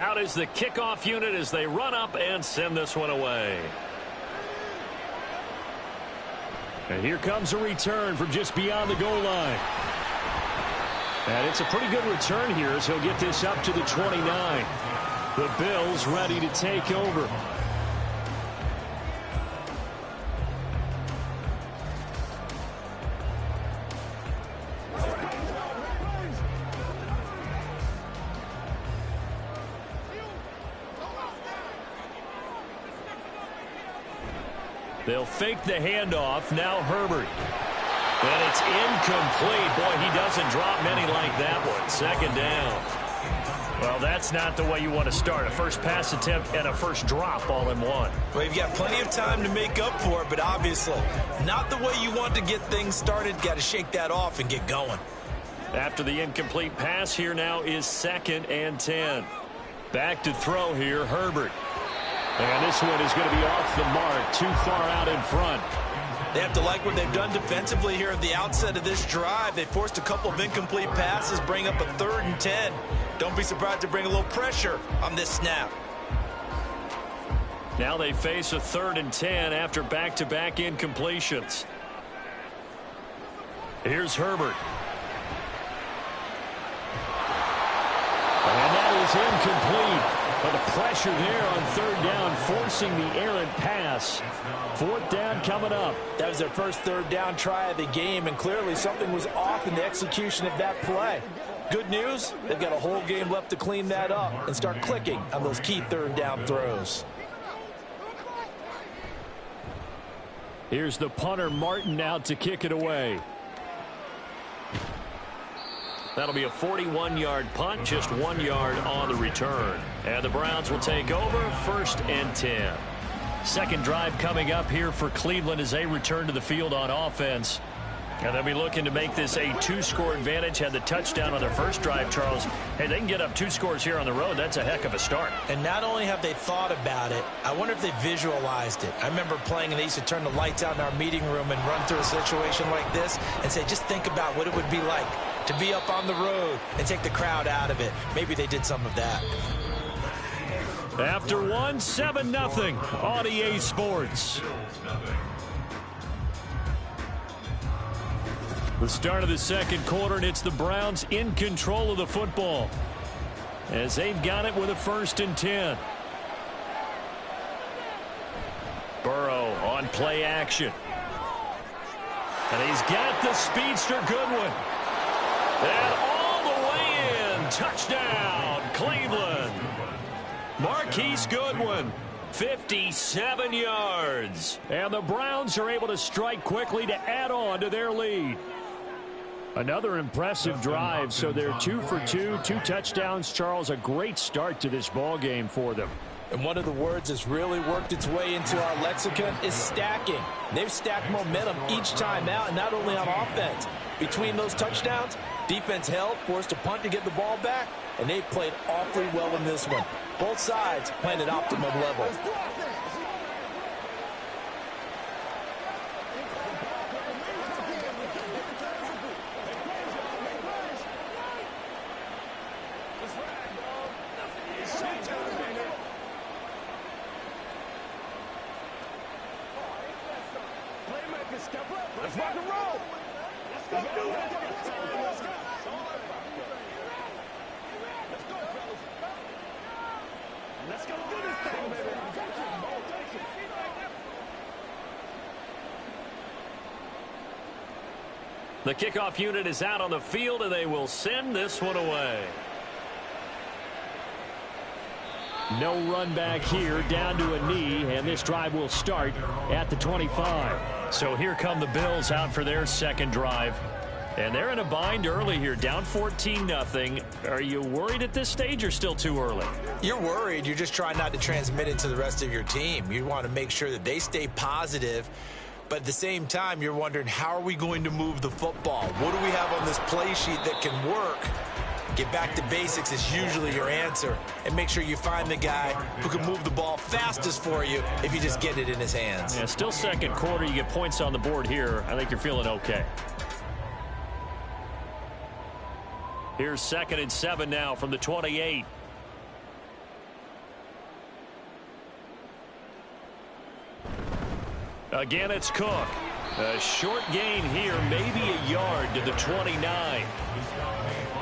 Out is the kickoff unit as they run up and send this one away. And here comes a return from just beyond the goal line. And it's a pretty good return here as he'll get this up to the 29. The Bills ready to take over. They'll fake the handoff. Now Herbert. And it's incomplete. Boy, he doesn't drop many like that one. Second down. Well, that's not the way you want to start. A first pass attempt and a first drop all in one. Well, you've got plenty of time to make up for it, but obviously not the way you want to get things started. Got to shake that off and get going. After the incomplete pass, here now is 2nd and 10. Back to throw here, Herbert. And this one is going to be off the mark, too far out in front. They have to like what they've done defensively here at the outset of this drive. They forced a couple of incomplete passes, bring up a 3rd and 10. Don't be surprised to bring a little pressure on this snap. Now they face a 3rd and 10 after back-to-back incompletions. Here's Herbert. And that is incomplete. But the pressure there on 3rd down, forcing the errant pass. 4th down coming up. That was their first 3rd down try of the game, and clearly something was off in the execution of that play. Good news, they've got a whole game left to clean that up and start clicking on those key 3rd down throws. Here's the punter, Martin, out to kick it away. That'll be a 41-yard punt, just 1 yard on the return. And the Browns will take over, 1st and 10. Second drive coming up here for Cleveland as they return to the field on offense. And they'll be looking to make this a 2-score advantage. Had the touchdown on their first drive, Charles. Hey, they can get up 2 scores here on the road. That's a heck of a start. And not only have they thought about it, I wonder if they visualized it. I remember playing and they used to turn the lights out in our meeting room and run through a situation like this and say, just think about what it would be like to be up on the road and take the crowd out of it. Maybe they did some of that. After one, 7-0 on EA Sports. The start of the second quarter, and it's the Browns in control of the football as they've got it with a 1st and 10. Burrow on play action. And he's got the speedster Goodwin. And all the way in. Touchdown, Cleveland. Marquise Goodwin, 57 yards. And the Browns are able to strike quickly to add on to their lead. Another impressive drive, so they're 2 for 2, 2 touchdowns. Charles, a great start to this ball game for them. And one of the words that's really worked its way into our lexicon is stacking. They've stacked momentum each time out, and not only on offense. Between those touchdowns, defense held, forced a punt to get the ball back, and they've played awfully well in this one. Both sides playing at optimum level. Let's rock and roll. Let's go. Let's go. The kickoff unit is out on the field, and they will send this one away. No run back here, down to a knee, and this drive will start at the 25. So here come the Bills out for their second drive. And they're in a bind early here, down 14-0. Are you worried at this stage or still too early? You're worried. You're just trying not to transmit it to the rest of your team. You want to make sure that they stay positive. But at the same time, you're wondering, how are we going to move the football? What do we have on this play sheet that can work? Get back to basics is usually your answer. And make sure you find the guy who can move the ball fastest for you if you just get it in his hands. Yeah, still second quarter. You get points on the board here. I think you're feeling okay. Here's 2nd and 7 now from the 28. Again, it's Cook. A short gain here, maybe a yard to the 29.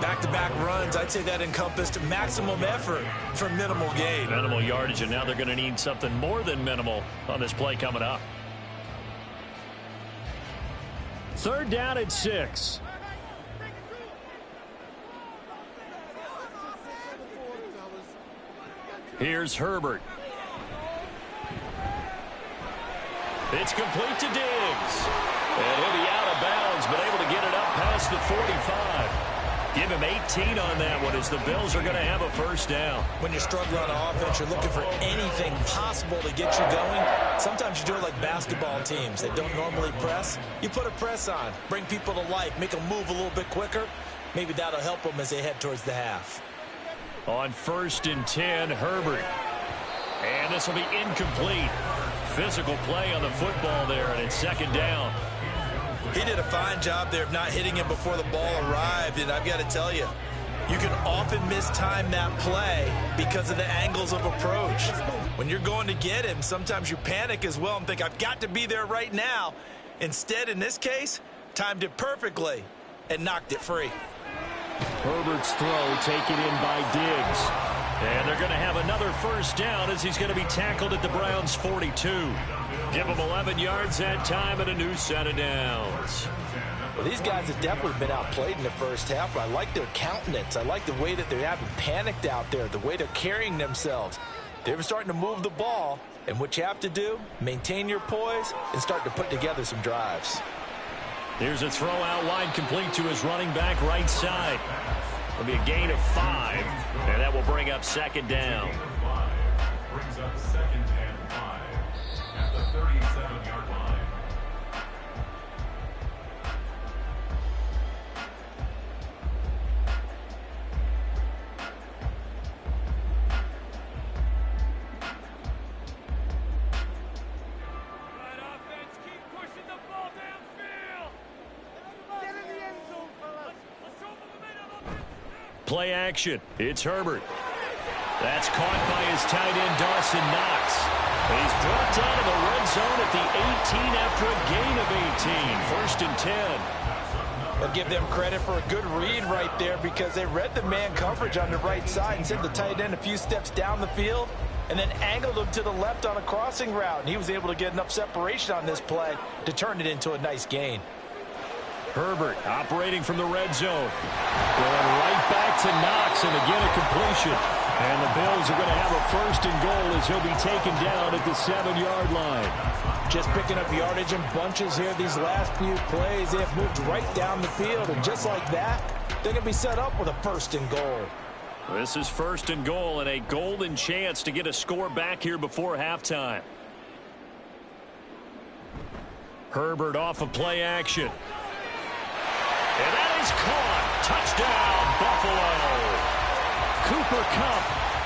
Back-to-back runs, I'd say that encompassed maximum effort for minimal gain. Minimal yardage, and now they're going to need something more than minimal on this play coming up. 3rd down and 6. Here's Herbert. It's complete to Diggs. And he'll be out of bounds, but able to get it up past the 45. Give him 18 on that one as the Bills are going to have a first down. When you're struggling on offense, you're looking for anything possible to get you going. Sometimes you do it like basketball teams that don't normally press. You put a press on, bring people to life, make them move a little bit quicker. Maybe that'll help them as they head towards the half. On 1st and 10, Herbert. And this will be incomplete. Physical play on the football there, and it's 2nd down. He did a fine job there of not hitting him before the ball arrived, and I've got to tell you, you can often mistime that play because of the angles of approach. When you're going to get him, sometimes you panic as well and think, I've got to be there right now. Instead, in this case, timed it perfectly and knocked it free. Herbert's throw taken in by Diggs. And they're going to have another first down as he's going to be tackled at the Browns' 42. Give him 11 yards that time and a new set of downs. Well, these guys have definitely been outplayed in the first half, but I like their countenance. I like the way that they haven't panicked out there, the way they're carrying themselves. They're starting to move the ball, and what you have to do, maintain your poise and start to put together some drives. Here's a throw out wide complete to his running back right side. It'll be a gain of 5, and that will bring up 2nd down. Brings up 2nd and 5 at the 37-yard line. Play action. It's Herbert. That's caught by his tight end, Dawson Knox. He's brought down to the red zone at the 18 after a gain of 18. 1st and 10. I'll give them credit for a good read right there because they read the man coverage on the right side and sent the tight end a few steps down the field and then angled him to the left on a crossing route. And he was able to get enough separation on this play to turn it into a nice gain. Herbert operating from the red zone. Going right back to Knox, and again a completion. And the Bills are going to have a 1st and goal as he'll be taken down at the 7-yard line. Just picking up yardage in bunches here these last few plays. They have moved right down the field, and just like that, they're going to be set up with a 1st and goal. This is 1st and goal and a golden chance to get a score back here before halftime. Herbert off of play action. And that is caught. Touchdown, Buffalo. Cooper Kupp,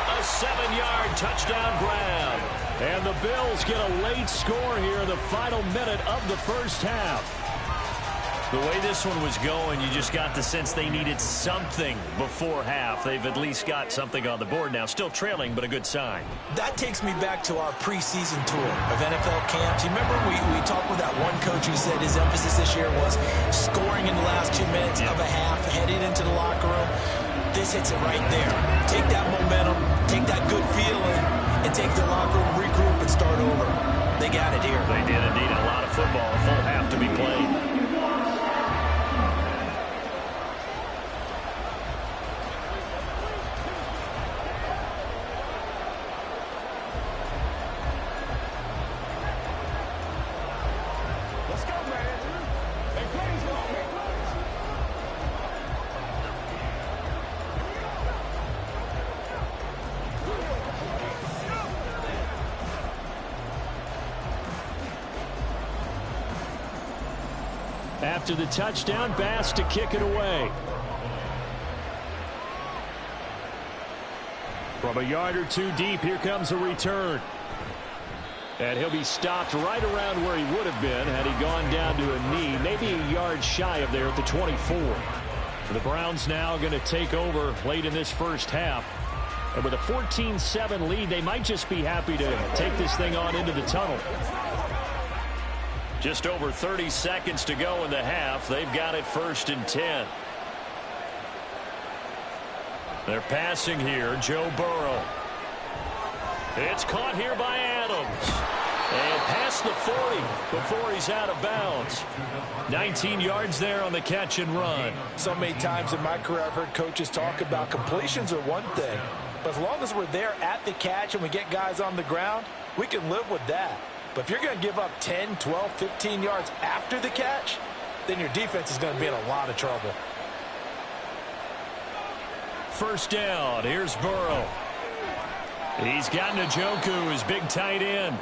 a 7-yard touchdown grab. And the Bills get a late score here in the final minute of the first half. The way this one was going, you just got the sense they needed something before half. They've at least got something on the board now. Still trailing, but a good sign. That takes me back to our preseason tour of NFL camps. You remember we talked with that one coach who said his emphasis this year was scoring in the last 2 minutes of a half, heading into the locker room. This hits it right there. Take that momentum, take that good feeling, and take the locker room, regroup, and start over. They got it here. They did indeed. A lot of football, a full half to be played. After the touchdown, Bass to kick it away. From a yard or two deep, here comes a return. And he'll be stopped right around where he would have been had he gone down to a knee, maybe a yard shy of there at the 24. The Browns now going to take over late in this first half. And with a 14-7 lead, they might just be happy to take this thing on into the tunnel. Just over 30 seconds to go in the half. They've got it 1st and 10. They're passing here. Joe Burrow. It's caught here by Adams. And past the 40 before he's out of bounds. 19 yards there on the catch and run. So many times in my career I've heard coaches talk about completions are one thing. But as long as we're there at the catch and we get guys on the ground, we can live with that. But if you're going to give up 10, 12, 15 yards after the catch, then your defense is going to be in a lot of trouble. First down. Here's Burrow. He's got Njoku, his big tight end.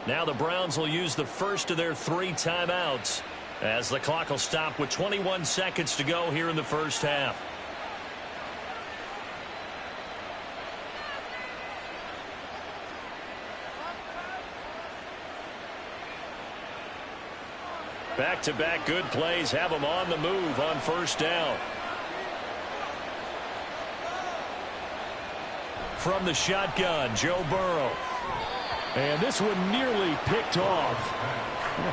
Now the Browns will use the first of their 3 timeouts as the clock will stop with 21 seconds to go here in the first half. Back-to-back good plays have them on the move on first down. From the shotgun, Joe Burrow. And this one nearly picked off.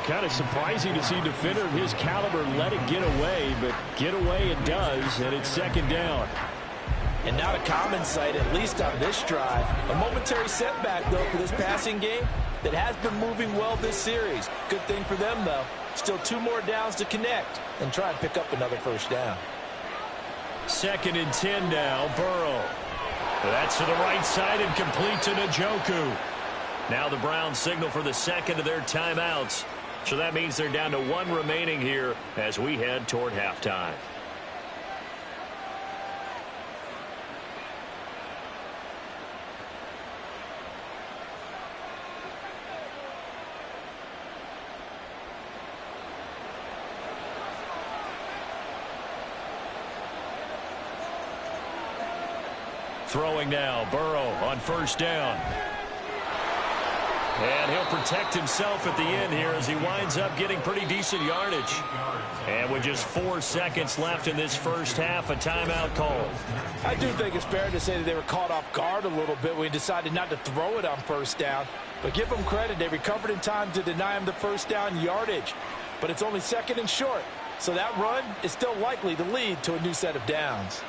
Kind of surprising to see a defender of his caliber let it get away, but get away it does, and it's 2nd down. And not a common sight, at least on this drive. A momentary setback, though, for this passing game that has been moving well this series. Good thing for them, though. Still 2 more downs to connect and try and pick up another first down. 2nd and 10 now, Burrow. That's to the right side and complete to Njoku. Now the Browns signal for the 2nd of their timeouts. So that means they're down to 1 remaining here as we head toward halftime. Throwing now, Burrow on first down. And he'll protect himself at the end here as he winds up getting pretty decent yardage. And with just 4 seconds left in this first half, a timeout call. I do think it's fair to say that they were caught off guard a little bit when he decided not to throw it on first down. But give them credit, they recovered in time to deny him the first down yardage. But it's only 2nd and short, so that run is still likely to lead to a new set of downs.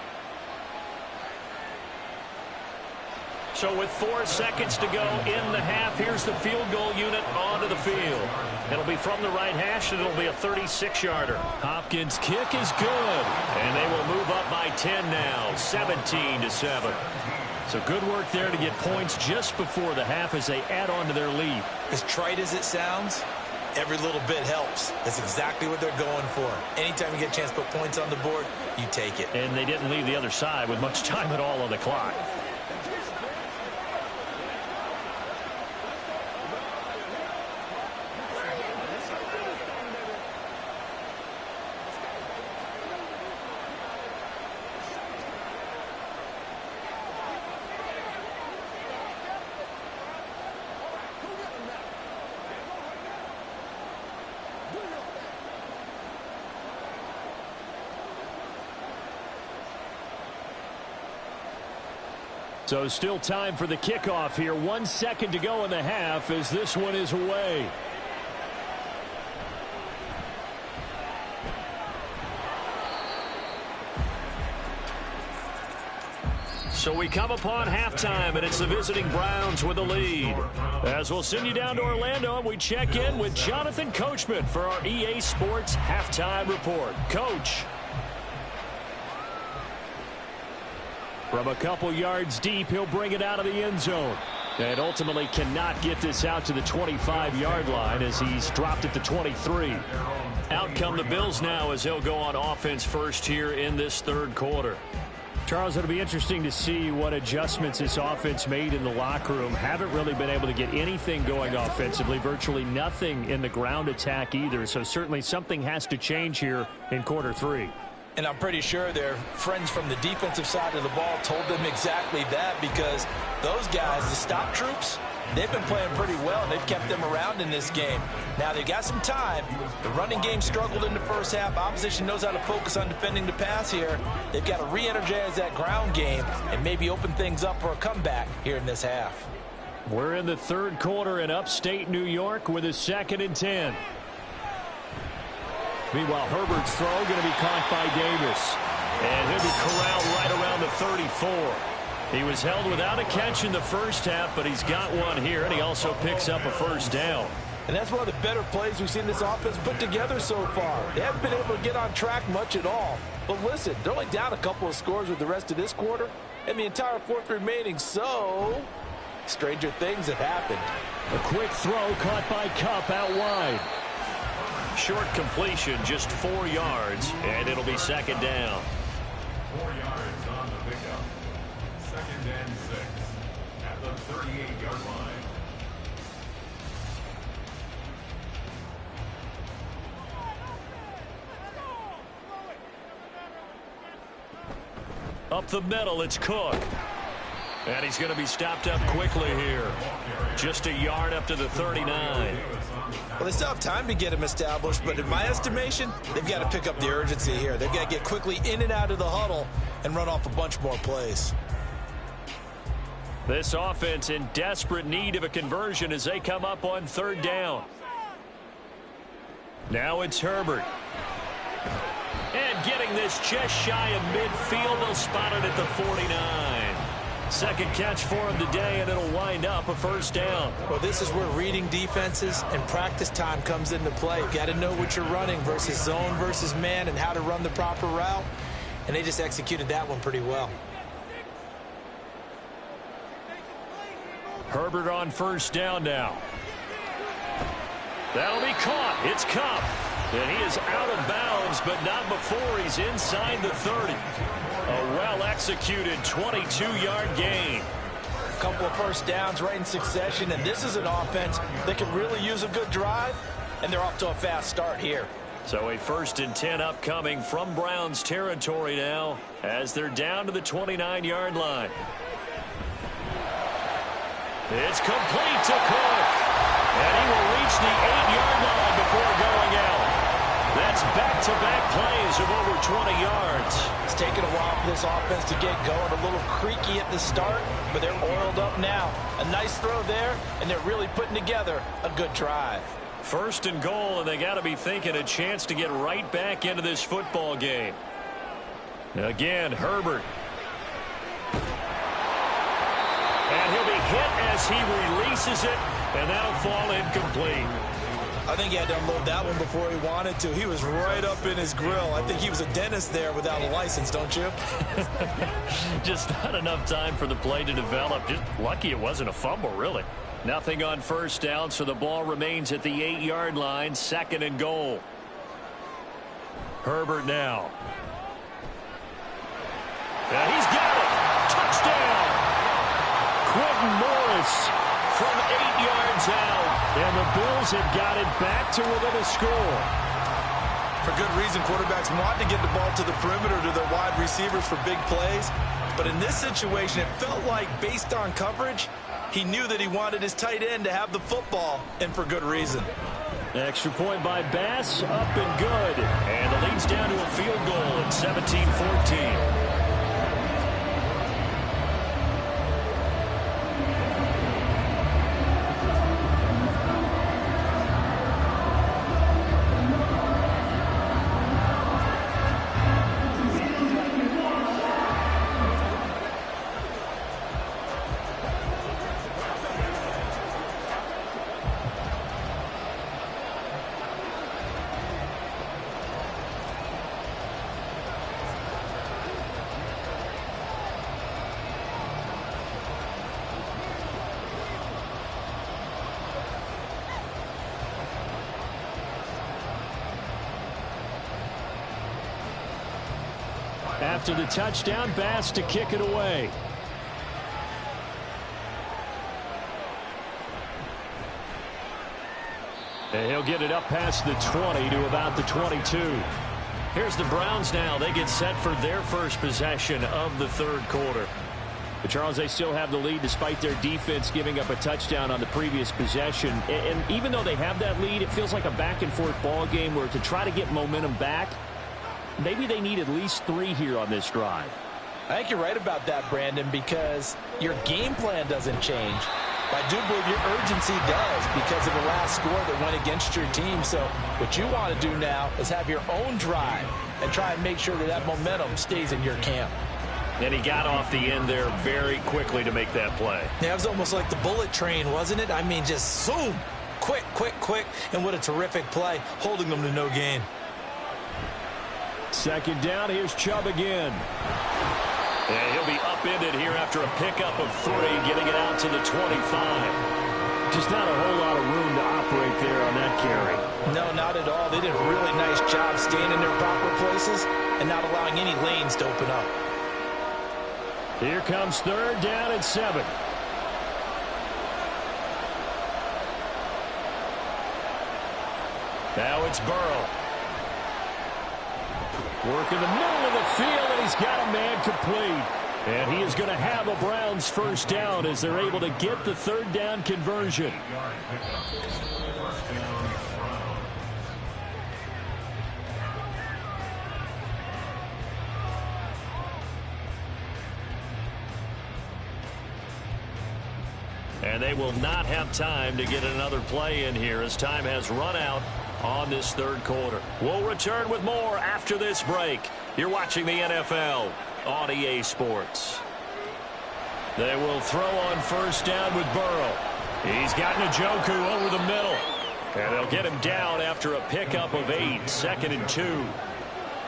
So with 4 seconds to go in the half, here's the field goal unit onto the field. It'll be from the right hash, and it'll be a 36-yarder. Hopkins' kick is good, and they will move up by 10 now, 17-7. So good work there to get points just before the half as they add on to their lead. As trite as it sounds, every little bit helps. That's exactly what they're going for. Anytime you get a chance to put points on the board, you take it. And they didn't leave the other side with much time at all on the clock. So still time for the kickoff here. 1 second to go in the half as this one is away. So we come upon halftime, and it's the visiting Browns with the lead. As we'll send you down to Orlando, and we check in with Jonathan Coachman for our EA Sports Halftime Report. Coach. From a couple yards deep, he'll bring it out of the end zone. And ultimately cannot get this out to the 25-yard line as he's dropped at the 23. Out come the Bills now as they'll go on offense first here in this third quarter. Charles, it'll be interesting to see what adjustments this offense made in the locker room. Haven't really been able to get anything going offensively, virtually nothing in the ground attack either. So certainly something has to change here in quarter 3. And I'm pretty sure their friends from the defensive side of the ball told them exactly that, because those guys, the stop troops, they've been playing pretty well, and they've kept them around in this game. Now, they've got some time. The running game struggled in the first half. Opposition knows how to focus on defending the pass here. They've got to re-energize that ground game and maybe open things up for a comeback here in this half. We're in the third quarter in upstate New York with a 2nd and 10. Meanwhile, Herbert's throw going to be caught by Davis. And he'll be corralled right around the 34. He was held without a catch in the first half, but he's got one here, and he also picks up a first down. And that's one of the better plays we've seen this offense put together so far. They haven't been able to get on track much at all. But listen, they're only down a couple of scores with the rest of this quarter and the entire fourth remaining, so stranger things have happened. A quick throw caught by Kupp out wide. Short completion, just 4 yards, and it'll be 2nd down. 4 yards on the pickup. 2nd and 6 at the 38-yard line. Up the middle, it's Cook. And he's going to be stopped up quickly here. Just a yard up to the 39. Well, they still have time to get him established, but in my estimation, they've got to pick up the urgency here. They've got to get quickly in and out of the huddle and run off a bunch more plays. This offense in desperate need of a conversion as they come up on 3rd down. Now it's Herbert. And getting this just shy of midfield, they'll spot it at the 49. Second catch for him today, and it'll wind up a first down. Well, this is where reading defenses and practice time comes into play. You've got to know what you're running versus zone versus man and how to run the proper route. And they just executed that one pretty well. Herbert on first down now. That'll be caught. It's Kupp. And he is out of bounds, but not before he's inside the 30. A well-executed 22-yard gain. A couple of first downs right in succession, and this is an offense that can really use a good drive, and they're off to a fast start here. So a 1st and 10 upcoming from Browns territory now as they're down to the 29-yard line. It's complete to Cook. And he will reach the 8-yard line before going out. That's back-to-back plays of over 20 yards. It's taken a while for this offense to get going. A little creaky at the start, but they're oiled up now. A nice throw there, and they're really putting together a good drive. 1st and goal, and they got to be thinking a chance to get right back into this football game. Again, Herbert. And he'll be hit as he releases it, and that'll fall incomplete. I think he had to unload that one before he wanted to. He was right up in his grill. I think he was a dentist there without a license, don't you? Just not enough time for the play to develop. Just lucky it wasn't a fumble, really. Nothing on first down, so the ball remains at the 8-yard line, 2nd and goal. Herbert now. And he's got it. Touchdown. Quentin Morris from 8 yards out. And the Bills have got it back to within a score. For good reason, quarterbacks want to get the ball to the perimeter to their wide receivers for big plays. But in this situation, it felt like, based on coverage, he knew that he wanted his tight end to have the football, and for good reason. Extra point by Bass, up and good. And the lead's down to a field goal at 17-14. After the touchdown, Bass to kick it away. And he'll get it up past the 20 to about the 22. Here's the Browns now. They get set for their first possession of the third quarter. But Charles, they still have the lead despite their defense giving up a touchdown on the previous possession. And even though they have that lead, it feels like a back-and-forth ball game where to try to get momentum back, maybe they need at least 3 here on this drive. I think you're right about that, Brandon, because your game plan doesn't change. But I do believe your urgency does because of the last score that went against your team. So what you want to do now is have your own drive and try and make sure that that momentum stays in your camp. And he got off the end there very quickly to make that play. Yeah, it was almost like the bullet train, wasn't it? I mean, just zoom, quick, quick, quick, and what a terrific play, holding them to no gain. Second down, here's Chubb again. And he'll be upended here after a pickup of 3, getting it out to the 25. Just not a whole lot of room to operate there on that carry. No, not at all. They did a really nice job staying in their proper places and not allowing any lanes to open up. Here comes third down and 7. Now it's Burrow. Work in the middle of the field, and he's got a man complete. And he is going to have a Browns first down as they're able to get the third down conversion. And they will not have time to get another play in here as time has run out on this third quarter. We'll return with more after this break. You're watching the NFL on EA Sports. They will throw on first down with Burrow. He's got Njoku over the middle. And they'll get him down after a pickup of 8, 2nd and 2.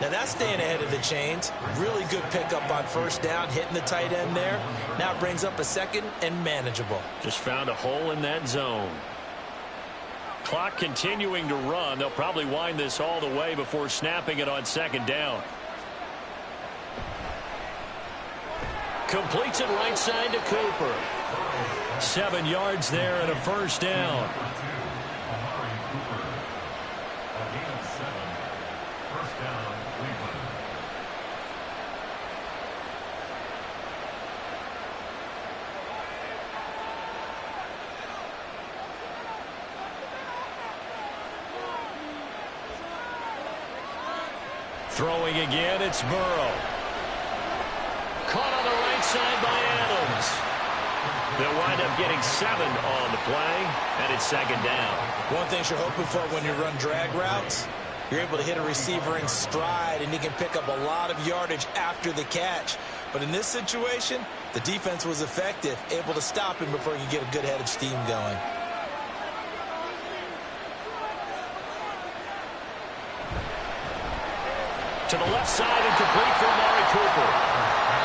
Now that's staying ahead of the chains. Really good pickup on first down, hitting the tight end there. Now it brings up a 2nd and manageable. Just found a hole in that zone. Clock continuing to run. They'll probably wind this all the way before snapping it on 2nd down. Completes it right side to Cooper. 7 yards there and a first down. Throwing again, it's Burrow. Caught on the right side by Adams. They'll wind up getting 7 on the play, and it's 2nd down. One thing you're hoping for when you run drag routes, you're able to hit a receiver in stride, and he can pick up a lot of yardage after the catch. But in this situation, the defense was effective, able to stop him before you get a good head of steam going. To the left side and complete for Amari Cooper.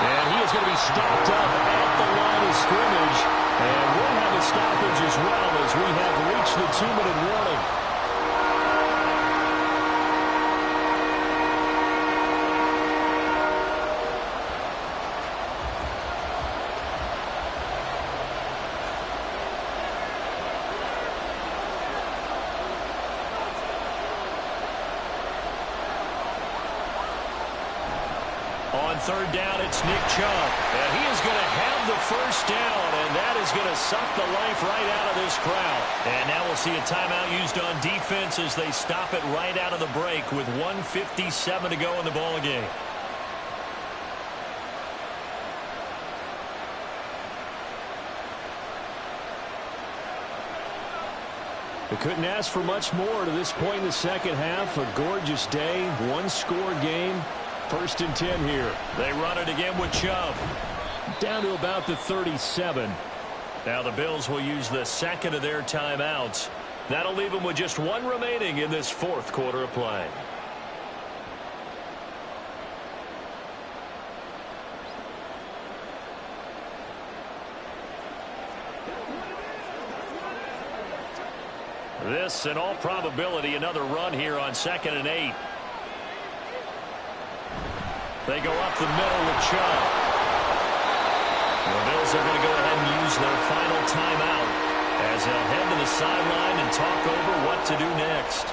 And he is going to be stopped up at the line of scrimmage. And we'll have a stoppage as well as we have reached the 2-minute warning. On third down, it's Nick Chubb. And he is going to have the first down, and that is going to suck the life right out of this crowd. And now we'll see a timeout used on defense as they stop it right out of the break with 1:57 to go in the ball game. They couldn't ask for much more to this point in the second half. A gorgeous day, 1-score game. 1st and 10 here. They run it again with Chubb. Down to about the 37. Now the Bills will use the 2nd of their timeouts. That'll leave them with just 1 remaining in this 4th quarter of play. This, in all probability, another run here on 2nd and 8. They go up the middle with Chubb. The Bills are going to go ahead and use their final timeout as they'll head to the sideline and talk over what to do next.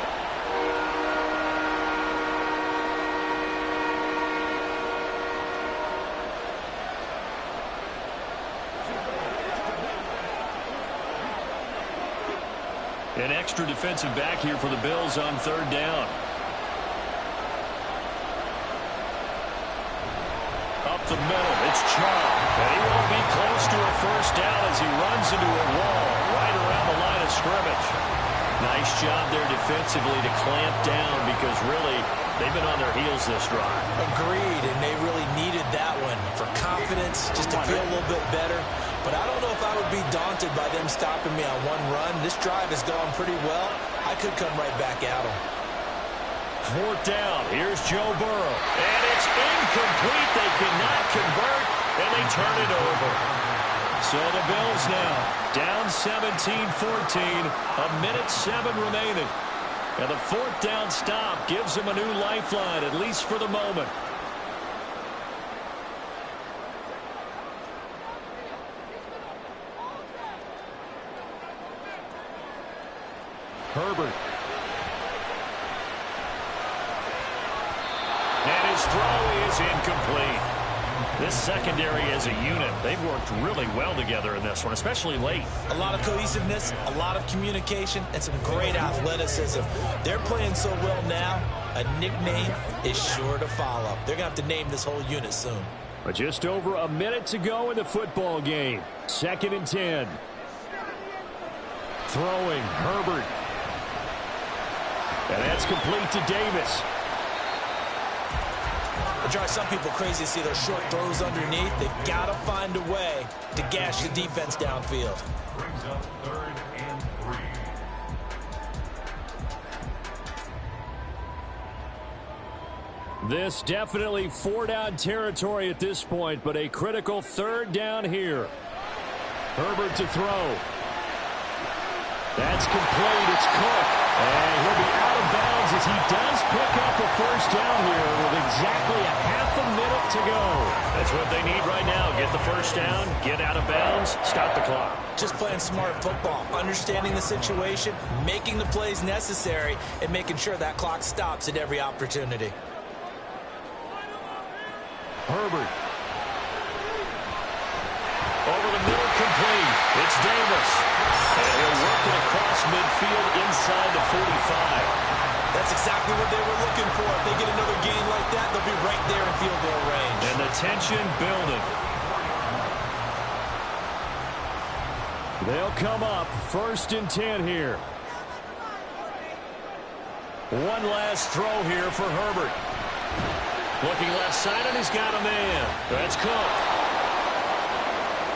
An extra defensive back here for the Bills on third down. Up the middle, it's Chubb. And he won't be close to a first down as he runs into a wall right around the line of scrimmage. Nice job there defensively to clamp down because really they've been on their heels this drive. Agreed, and they really needed that one for confidence, just to feel a little bit better. But I don't know if I would be daunted by them stopping me on one run. This drive has gone pretty well. I could come right back at them. Fourth down. Here's Joe Burrow. And it's incomplete. They cannot convert, and they turn it over. So the Bills now down 17-14. A minute 7 remaining. And the fourth down stop gives them a new lifeline, at least for the moment. Herbert. And his throw is incomplete. This secondary as a unit, they've worked really well together in this one, especially late. A lot of cohesiveness, a lot of communication, and some great athleticism. They're playing so well now, a nickname is sure to follow. They're going to have to name this whole unit soon. But just over a minute to go in the football game. 2nd and 10. Throwing, Herbert. And that's complete to Davis. It drives some people crazy to see those short throws underneath. They've got to find a way to gash the defense downfield. Brings up 3rd and 3. This definitely 4-down territory at this point, but a critical 3rd down here. Herbert to throw. That's complete. It's Cook. And he'll be out of bounds as he does pick up a first down here with exactly a half a minute to go. That's what they need right now. Get the first down, get out of bounds, stop the clock. Just playing smart football, understanding the situation, making the plays necessary, and making sure that clock stops at every opportunity. Herbert. Over the middle, complete. It's Davis. And he'll work it across midfield inside the 45. That's exactly what they were looking for. If they get another gain like that, they'll be right there in field goal range. And the tension building. They'll come up 1st and 10 here. One last throw here for Herbert. Looking left side, and he's got a man. That's Cook.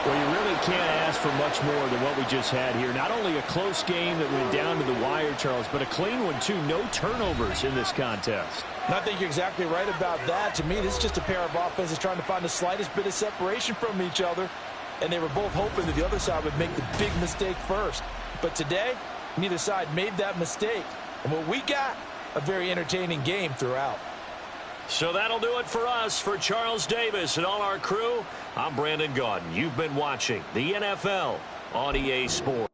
Well, you really can't ask for much more than what we just had here. Not only a close game that went down to the wire, Charles, but a clean one, too. No turnovers in this contest. And I think you're exactly right about that. To me, this is just a pair of offenses trying to find the slightest bit of separation from each other. And they were both hoping that the other side would make the big mistake first. But today, neither side made that mistake. And what we got, a very entertaining game throughout. So that'll do it for us. For Charles Davis and all our crew, I'm Brandon Gaudin. You've been watching the NFL on EA Sports.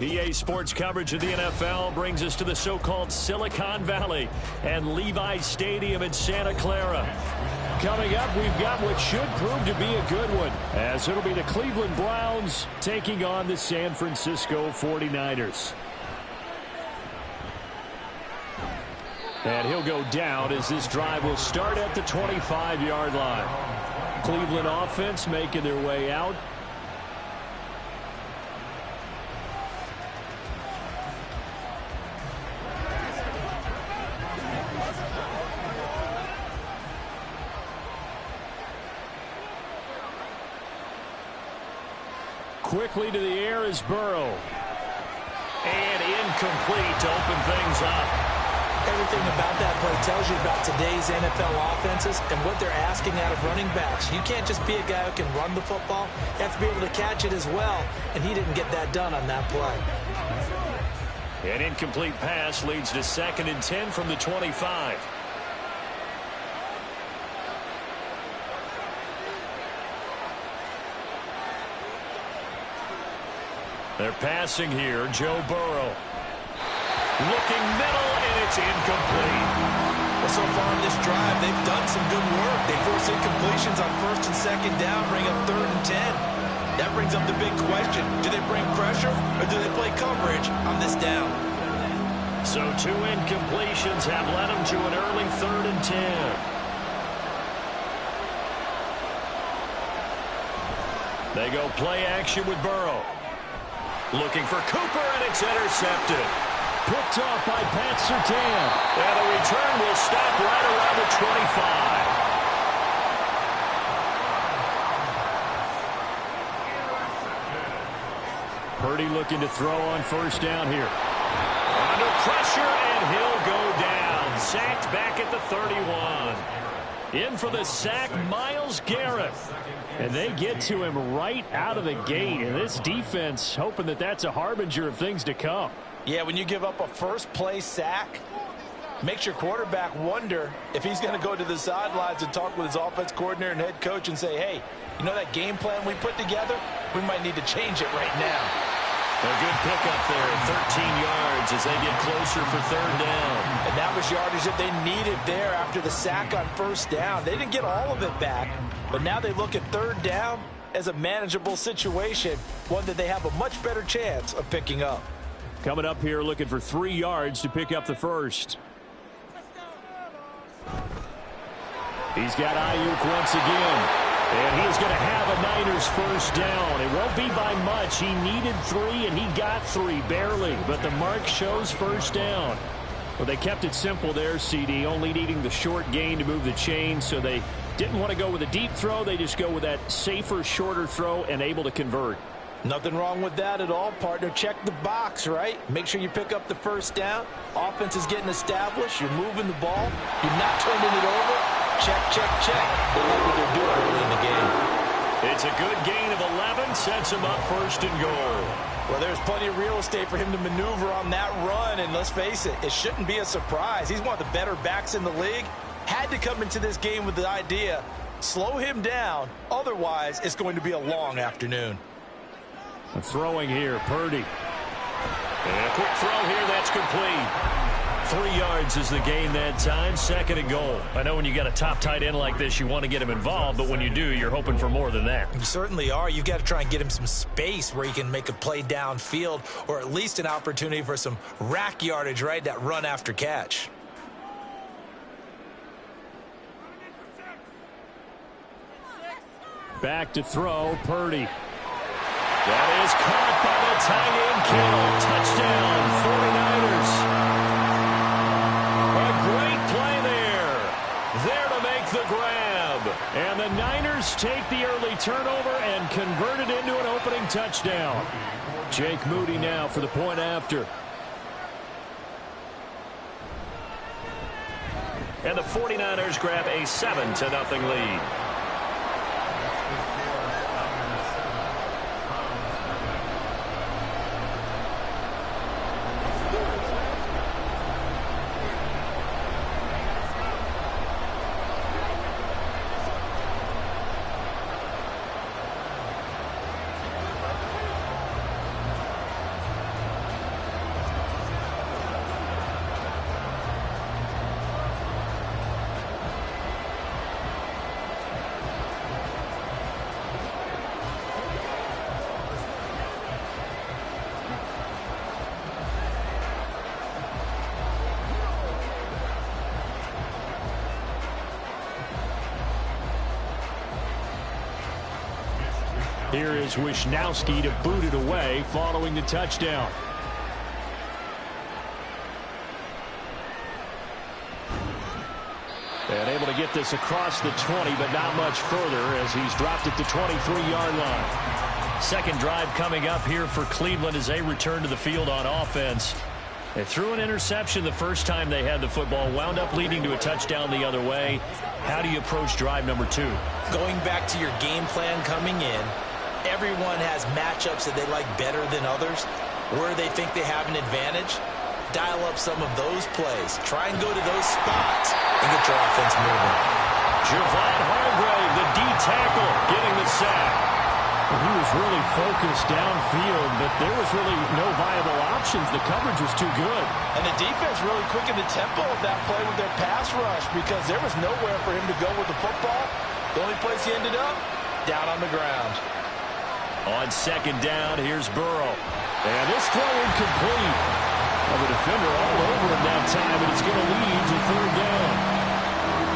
EA Sports coverage of the NFL brings us to the so-called Silicon Valley and Levi Stadium in Santa Clara. Coming up, we've got what should prove to be a good one, as it'll be the Cleveland Browns taking on the San Francisco 49ers. And he'll go down as this drive will start at the 25-yard line. Cleveland offense making their way out. Quickly to the air is Burrow. And incomplete to open things up. Everything about that play tells you about today's NFL offenses and what they're asking out of running backs. You can't just be a guy who can run the football. You have to be able to catch it as well, and he didn't get that done on that play. An incomplete pass leads to 2nd and 10 from the 25. They're passing here. Joe Burrow. Looking middle, and it's incomplete. Well, so far in this drive, they've done some good work. They force incompletions on 1st and 2nd down, bring up 3rd and 10. That brings up the big question. Do they bring pressure, or do they play coverage on this down? So 2 incompletions have led them to an early 3rd and 10. They go play action with Burrow. Looking for Cooper, and it's intercepted. Picked off by Pat Surtain. And the return will stop right around the 25. Purdy looking to throw on 1st down here. Under pressure, and he'll go down. Sacked back at the 31. In for the sack, Myles Garrett. And they get to him right out of the gate. And this defense hoping that that's a harbinger of things to come. Yeah, when you give up a first-play sack, makes your quarterback wonder if he's going to go to the sidelines and talk with his offense coordinator and head coach and say, hey, you know that game plan we put together? We might need to change it right now. A good pickup there, 13 yards as they get closer for 3rd down. And that was yardage that they needed there after the sack on 1st down. They didn't get all of it back, but now they look at 3rd down as a manageable situation, one that they have a much better chance of picking up. Coming up here looking for 3 yards to pick up the 1st. He's got Ayuk once again. And he's going to have a Niners 1st down. It won't be by much. He needed 3, and he got 3, barely. But the mark shows 1st down. Well, they kept it simple there, CD, only needing the short gain to move the chain. So they didn't want to go with a deep throw. They just go with that safer, shorter throw and able to convert. Nothing wrong with that at all, partner. Check the box, right? Make sure you pick up the 1st down. Offense is getting established. You're moving the ball. You're not turning it over. Check, check, check. They like what they're doing early in the game. It's a good gain of 11. Sets him up 1st and goal. Well, there's plenty of real estate for him to maneuver on that run. And let's face it, it shouldn't be a surprise. He's one of the better backs in the league. Had to come into this game with the idea, slow him down. Otherwise, it's going to be a long afternoon. Throwing here, Purdy. And a quick throw here, that's complete. 3 yards is the gain that time, 2nd and goal. I know when you got a top tight end like this, you want to get him involved, but when you do, you're hoping for more than that. You certainly are. You've got to try and get him some space where he can make a play downfield, or at least an opportunity for some rack yardage, right? That run after catch. Back to throw, Purdy. That is caught by the tight end, Kittle. Touchdown, 49ers. A great play there. There to make the grab. And the Niners take the early turnover and convert it into an opening touchdown. Jake Moody now for the point after. And the 49ers grab a 7-0 lead. Here is Wisnowski to boot it away following the touchdown. And able to get this across the 20, but not much further as he's dropped it to 23-yard line. Second drive coming up here for Cleveland as they return to the field on offense. They threw an interception the first time they had the football, wound up leading to a touchdown the other way. How do you approach drive number 2? Going back to your game plan coming in, everyone has matchups that they like better than others, where they think they have an advantage. Dial up some of those plays. Try and go to those spots and get your offense moving. Javon Hargrave, the D tackle, getting the sack. He was really focused downfield, but there was really no viable options. The coverage was too good. And the defense really quickened the tempo of that play with their pass rush because there was nowhere for him to go with the football. The only place he ended up, down on the ground. On second down, here's Burrow. And this throw incomplete. The defender all over him that time, and it's going to lead to third down.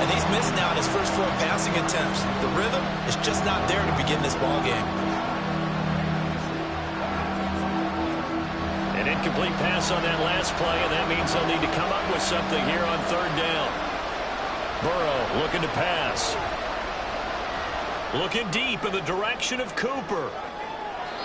And he's missed now in his first 4 passing attempts. The rhythm is just not there to begin this ball game. An incomplete pass on that last play, and that means they'll need to come up with something here on third down. Burrow looking to pass. Looking deep in the direction of Cooper.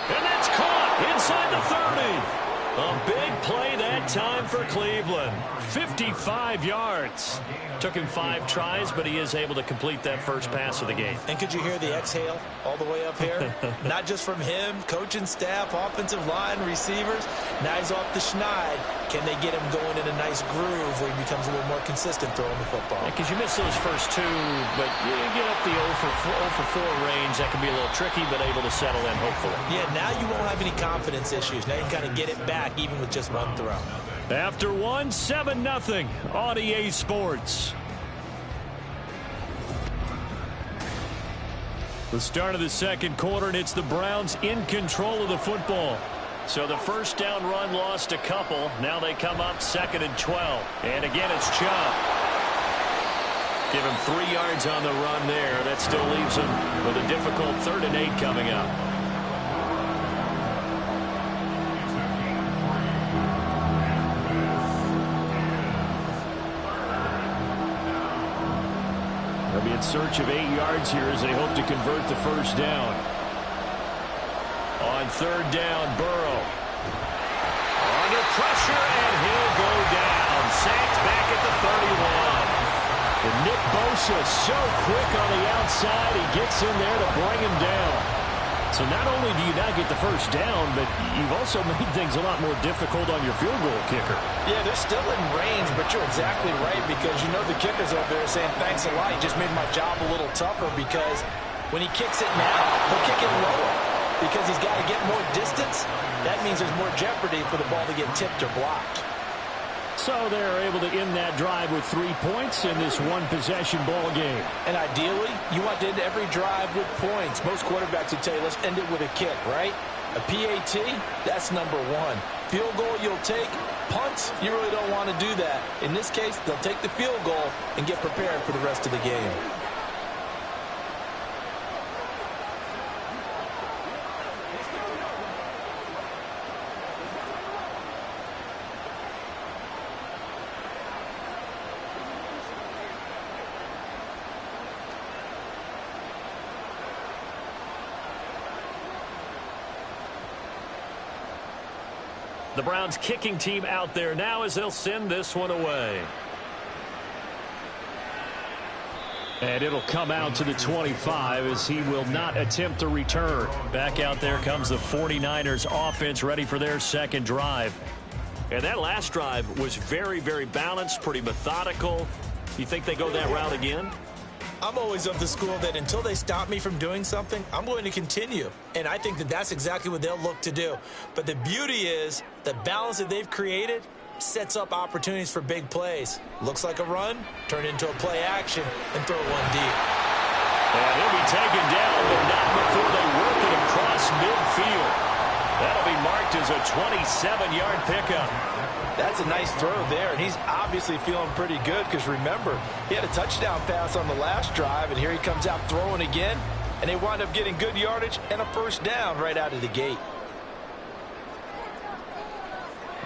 And that's caught inside the 30. A big play that time for Cleveland. 55 yards. Took him 5 tries, but he is able to complete that first pass of the game. And could you hear the exhale all the way up here? Not just from him, coach and staff, offensive line, receivers. Now he's off the schneid. Can they get him going in a nice groove where he becomes a little more consistent throwing the football? Because you miss those first 2, but you get up the 0 for 4 range. That can be a little tricky, but able to settle in, hopefully. Yeah, now you won't have any confidence issues. Now you can kind of get it back, even with just one throw. After 1, 7-0 on EA Sports. The start of the second quarter, and it's the Browns in control of the football. So the first down run lost a couple. Now they come up 2nd and 12. And again, it's Chubb. Give him 3 yards on the run there. That still leaves him with a difficult 3rd and 8 coming up. They'll be in search of 8 yards here as they hope to convert the first down. On third down, Burrow. Under pressure, and he'll go down. Sacked back at the 31. And Nick Bosa so quick on the outside, he gets in there to bring him down. So not only do you not get the first down, but you've also made things a lot more difficult on your field goal kicker. Yeah, they're still in range, but you're exactly right because you know the kicker's over there saying, thanks a lot. He just made my job a little tougher because when he kicks it now, he'll kick it lower because he's got to get more distance. That means there's more jeopardy for the ball to get tipped or blocked. So they're able to end that drive with 3 points in this one-possession ball game. And ideally, you want to end every drive with points. Most quarterbacks would tell you, let's end it with a kick, right? A PAT, that's number 1. Field goal you'll take. Punts, you really don't want to do that. In this case, they'll take the field goal and get prepared for the rest of the game. The Browns kicking team out there now as they'll send this one away. And it'll come out to the 25 as he will not attempt to return. Back out there comes the 49ers offense ready for their second drive. And that last drive was very, very balanced, pretty methodical. You think they go that route again? I'm always of the school that until they stop me from doing something, I'm going to continue. And I think that that's exactly what they'll look to do. But the beauty is the balance that they've created sets up opportunities for big plays. Looks like a run, turn into a play action, and throw one deep. And he'll be taken down, but not before they work it across midfield. That'll be marked as a 27-yard pickup. That's a nice throw there, and he's obviously feeling pretty good because remember, he had a touchdown pass on the last drive, and here he comes out throwing again, and they wind up getting good yardage and a first down right out of the gate.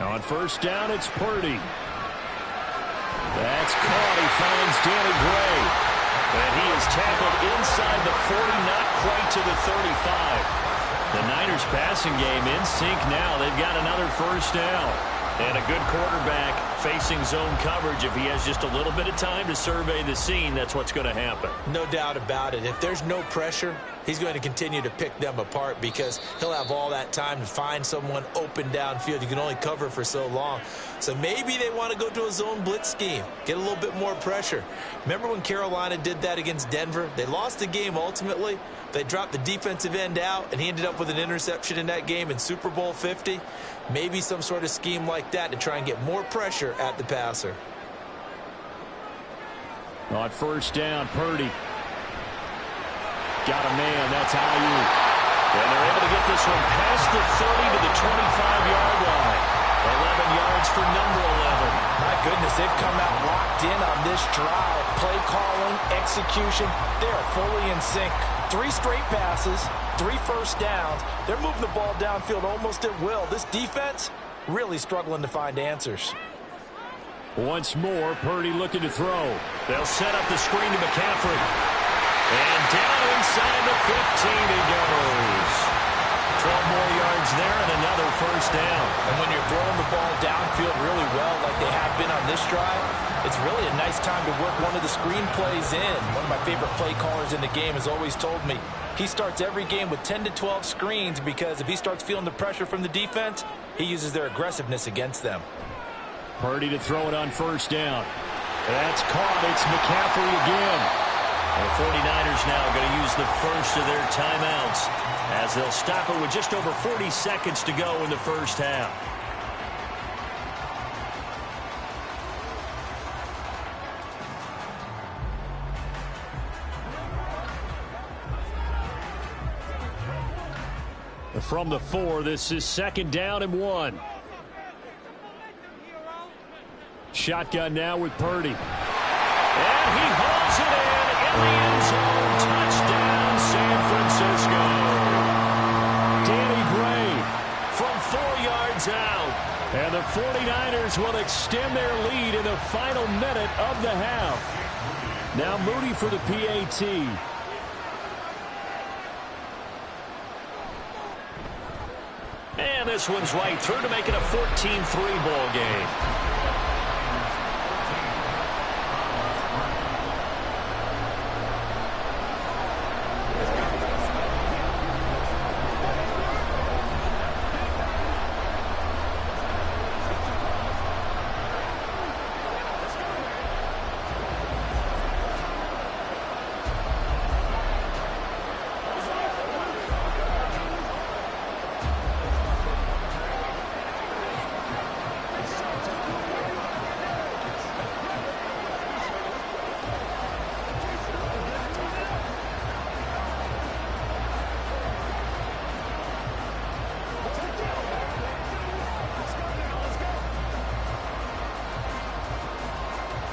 On first down, it's Purdy. That's caught. He finds Danny Gray. And he is tackled inside the 40, not quite to the 35. The Niners passing game in sync now. They've got another first down. And a good quarterback facing zone coverage. If he has just a little bit of time to survey the scene, that's what's going to happen. No doubt about it. If there's no pressure, he's going to continue to pick them apart because he'll have all that time to find someone open downfield. You can only cover for so long. So maybe they want to go to a zone blitz scheme, get a little bit more pressure. Remember when Carolina did that against Denver? They lost the game ultimately. They dropped the defensive end out, and he ended up with an interception in that game in Super Bowl 50. Maybe some sort of scheme like that to try and get more pressure at the passer. On first down, Purdy. Got a man. That's Ayuk. And they're able to get this one past the 30 to the 25-yard line. 11 yards for number 11. My goodness, they've come out locked in on this drive. Play calling, execution, they are fully in sync. 3 straight passes, 3 first downs. They're moving the ball downfield almost at will. This defense really struggling to find answers. Once more, Purdy looking to throw. They'll set up the screen to McCaffrey. And down inside the 15 he goes. 12 more yards there and another first down. And when you're throwing the ball downfield really well like they have been on this drive, it's really a nice time to work one of the screen plays in. One of my favorite play callers in the game has always told me he starts every game with 10 to 12 screens because if he starts feeling the pressure from the defense, he uses their aggressiveness against them. Purdy to throw it on first down. That's caught. It's McCaffrey again. And the 49ers now going to use the first of their timeouts as they'll stop it with just over 40 seconds to go in the first half. From the 4, this is second down and 1. Shotgun now with Purdy. And he hauls it in the end zone. Touchdown, San Francisco. Danny Gray from 4 yards out. And the 49ers will extend their lead in the final minute of the half. Now Moody for the PAT. And this one's right through to make it a 14-3 ball game.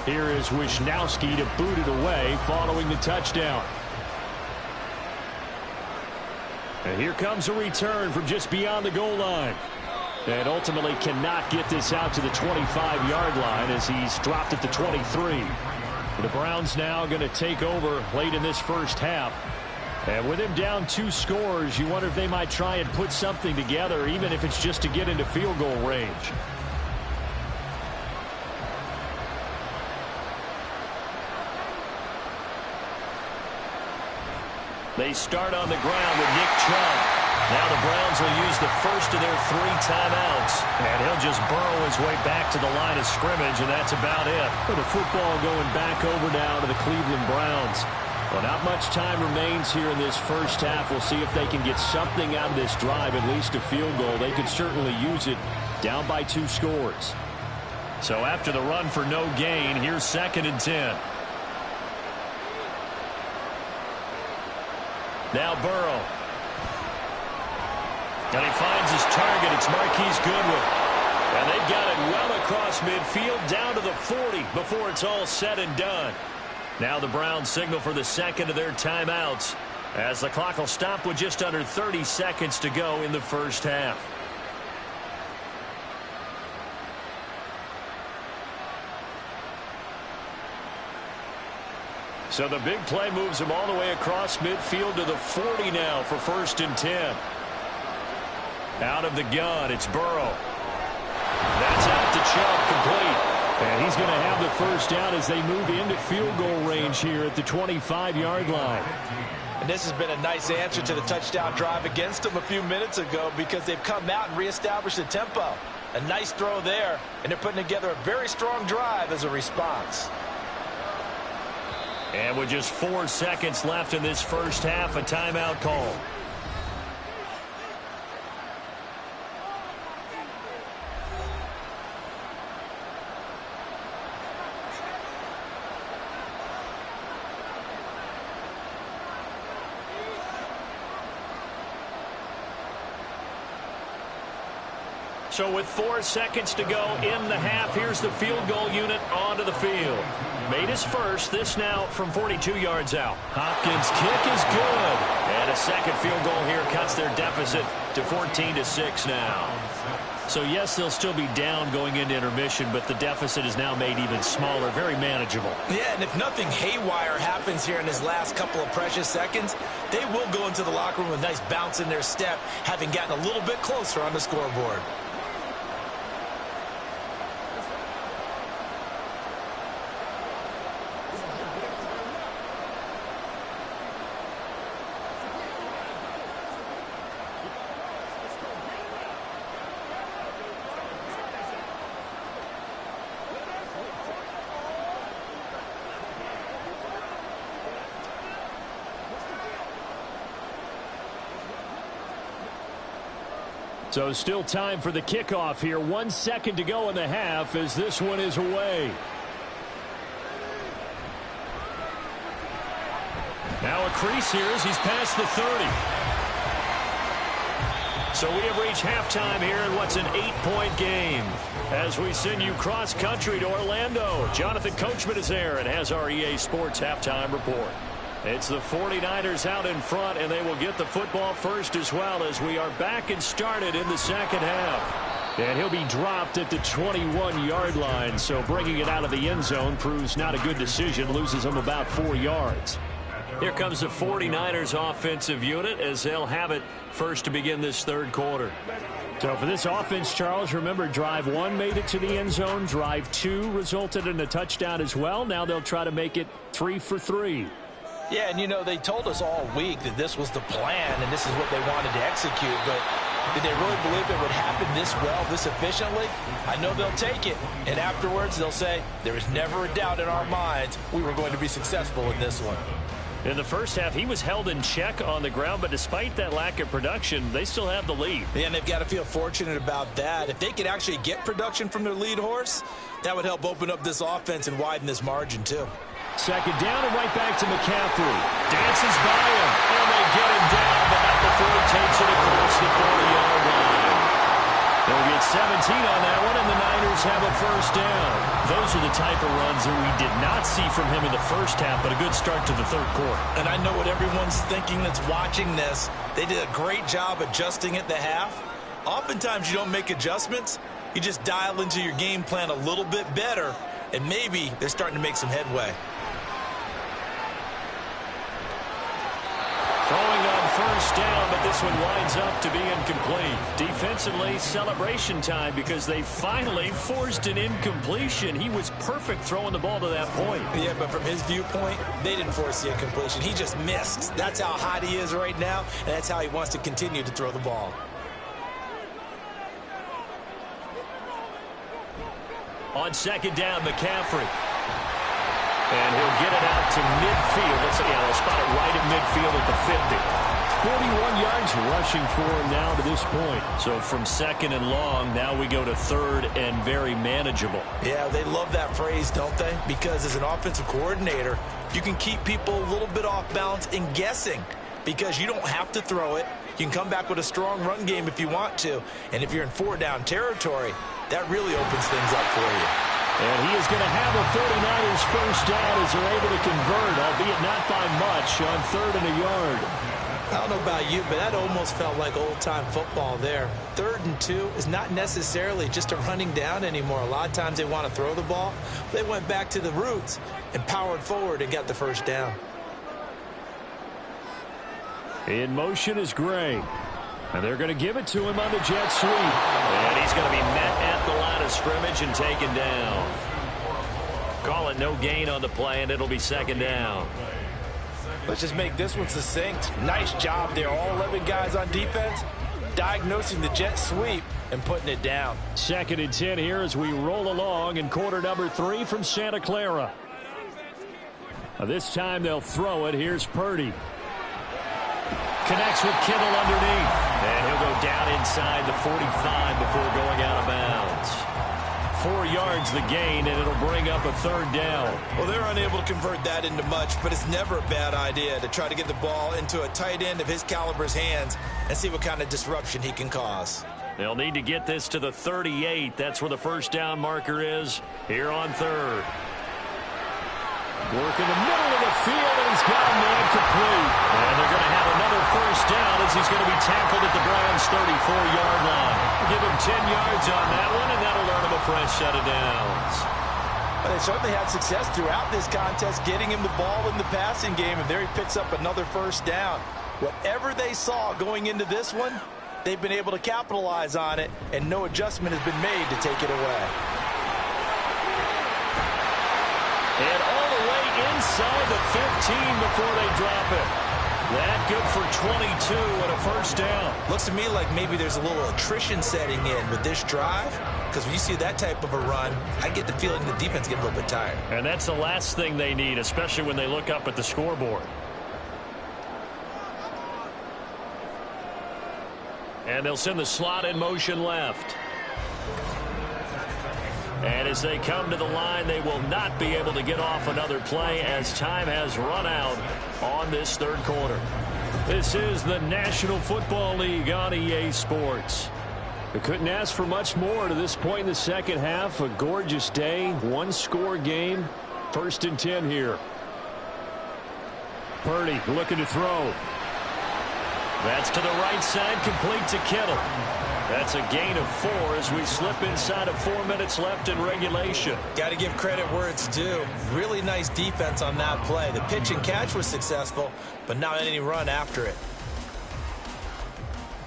Here is Wisnowski to boot it away following the touchdown. And here comes a return from just beyond the goal line. And ultimately cannot get this out to the 25-yard line as he's dropped at the 23. The Browns now going to take over late in this first half. And with him down 2 scores, you wonder if they might try and put something together, even if it's just to get into field goal range. They start on the ground with Nick Chubb. Now the Browns will use the first of their 3 timeouts. And he'll just burrow his way back to the line of scrimmage, and that's about it. With the football going back over now to the Cleveland Browns. Well, not much time remains here in this first half. We'll see if they can get something out of this drive, at least a field goal. They could certainly use it down by 2 scores. So after the run for no gain, here's 2nd and 10. Now Burrow. And he finds his target. It's Marquise Goodwin. And they've got it well across midfield down to the 40 before it's all said and done. Now the Browns signal for the second of their timeouts. as the clock will stop with just under 30 seconds to go in the first half. So the big play moves him all the way across midfield to the 40 now for 1st and 10. Out of the gun, it's Burrow. That's out to Chubb, complete. And he's going to have the first down as they move into field goal range here at the 25-yard line. And this has been a nice answer to the touchdown drive against them a few minutes ago because they've come out and reestablished the tempo. A nice throw there, and they're putting together a very strong drive as a response. And with just 4 seconds left in this first half, a timeout call. So with 4 seconds to go in the half, here's the field goal unit onto the field. Made his first, this now from 42 yards out. Hopkins' kick is good. And a second field goal here cuts their deficit to 14-6 now. So yes, they'll still be down going into intermission, but the deficit is now made even smaller, very manageable. Yeah, and if nothing haywire happens here in his last couple of precious seconds, they will go into the locker room with a nice bounce in their step, having gotten a little bit closer on the scoreboard. So still time for the kickoff here. 1 second to go in the half as this one is away. Now a crease here as he's past the 30. So we have reached halftime here in what's an 8-point game. As we send you cross-country to Orlando, Jonathan Coachman is there and has our EA Sports halftime report. It's the 49ers out in front, and they will get the football first as well as we are back and started in the second half. And he'll be dropped at the 21-yard line, so bringing it out of the end zone proves not a good decision, loses him about 4 yards. Here comes the 49ers offensive unit as they'll have it first to begin this third quarter. So for this offense, Charles, remember drive 1 made it to the end zone. Drive 2 resulted in a touchdown as well. Now they'll try to make it 3 for 3. Yeah, and you know, they told us all week that this was the plan and this is what they wanted to execute, but did they really believe it would happen this well, this efficiently? I know they'll take it, and afterwards they'll say, there is never a doubt in our minds we were going to be successful in this one. In the first half, he was held in check on the ground, but despite that lack of production, they still have the lead. Yeah, and they've got to feel fortunate about that. If they could actually get production from their lead horse, that would help open up this offense and widen this margin too. Second down and right back to McCaffrey. Dances by him, and they get him down, but not before he takes it across the 40-yard line. They'll get 17 on that one, and the Niners have a first down. Those are the type of runs that we did not see from him in the first half, but a good start to the third quarter. And I know what everyone's thinking that's watching this. They did a great job adjusting at the half. Oftentimes you don't make adjustments. You just dial into your game plan a little bit better, and maybe they're starting to make some headway. Throwing on first down, but this one winds up to be incomplete. Defensively, celebration time because they finally forced an incompletion. He was perfect throwing the ball to that point. Yeah, but from his viewpoint, they didn't force the incompletion. He just missed. That's how hot he is right now, and that's how he wants to continue to throw the ball. On second down, McCaffrey. And he'll get it out to midfield. They'll spot it right at midfield at the 50. 41 yards rushing for him now to this point. So from second and long, now we go to third and very manageable. Yeah, they love that phrase, don't they? Because as an offensive coordinator, you can keep people a little bit off balance and guessing because you don't have to throw it. You can come back with a strong run game if you want to. And if you're in 4-down territory, that really opens things up for you. And he is going to have a 49ers first down as they're able to convert, albeit not by much, on 3rd and a yard. I don't know about you, but that almost felt like old-time football there. 3rd and 2 is not necessarily just a running down anymore. A lot of times they want to throw the ball. They went back to the roots and powered forward and got the first down. In motion is Gray. And they're going to give it to him on the jet sweep. And he's going to be met at the line of scrimmage and taken down. Call it no gain on the play, and it'll be 2nd down. Let's just make this one succinct. Nice job there. All 11 guys on defense diagnosing the jet sweep and putting it down. 2nd and 10 here as we roll along in quarter number 3 from Santa Clara. This time they'll throw it. Here's Purdy. Connects with Kittle underneath. And he'll go down inside the 45 before going out of bounds. 4 yards the gain, and it'll bring up a 3rd down. Well, they're unable to convert that into much, but it's never a bad idea to try to get the ball into a tight end of his caliber's hands and see what kind of disruption he can cause. They'll need to get this to the 38. That's where the first down marker is here on 3rd. Work in the middle of the field, and he's got a man complete. And they're going to have another first down as he's going to be tackled at the Browns' 34-yard line. Give him 10 yards on that one, and that'll earn him a fresh set of downs. But they certainly had success throughout this contest, getting him the ball in the passing game, and there he picks up another first down. Whatever they saw going into this one, they've been able to capitalize on it, and no adjustment has been made to take it away. And all the way inside the 15 before they drop it. That good for 22 and a first down. Looks to me like maybe there's a little attrition setting in with this drive, because when you see that type of a run, I get the feeling the defense gets a little bit tired. And that's the last thing they need, especially when they look up at the scoreboard. And they'll send the slot in motion left. And as they come to the line, they will not be able to get off another play as time has run out on this 3rd quarter. This is the National Football League on EA Sports. They couldn't ask for much more to this point in the second half. A gorgeous day, 1-score game. 1st and 10 here. Purdy looking to throw. That's to the right side, complete to Kittle. That's a gain of 4 as we slip inside of 4 minutes left in regulation. Got to give credit where it's due. Really nice defense on that play. The pitch and catch was successful, but not any run after it.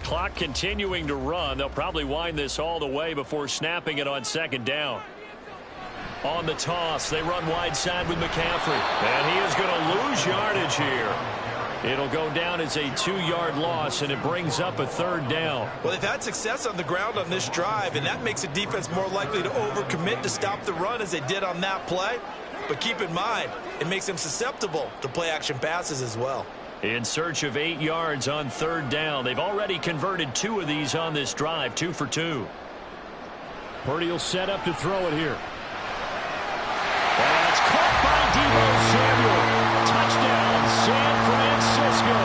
Clock continuing to run. They'll probably wind this all the way before snapping it on 2nd down. On the toss, they run wide side with McCaffrey. And he is going to lose yardage here. It'll go down as a 2-yard loss, and it brings up a 3rd down. Well, they've had success on the ground on this drive, and that makes the defense more likely to overcommit to stop the run as they did on that play. But keep in mind, it makes them susceptible to play-action passes as well. In search of 8 yards on 3rd down. They've already converted 2 of these on this drive, 2 for 2. Purdy will set up to throw it here. That's caught by Deebo Samuel. Touchdown, San Francisco.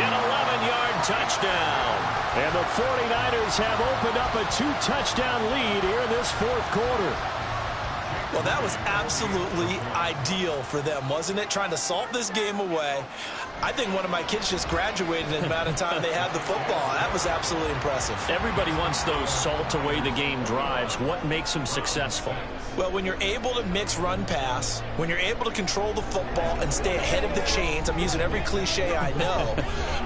An 11-yard touchdown. And the 49ers have opened up a 2-touchdown lead here in this 4th quarter. Well, that was absolutely ideal for them, wasn't it? Trying to salt this game away. I think one of my kids just graduated in the amount of time they had the football. That was absolutely impressive. Everybody wants those salt-away-the-game drives. What makes them successful? Well, when you're able to mix run-pass, when you're able to control the football and stay ahead of the chains, I'm using every cliche I know,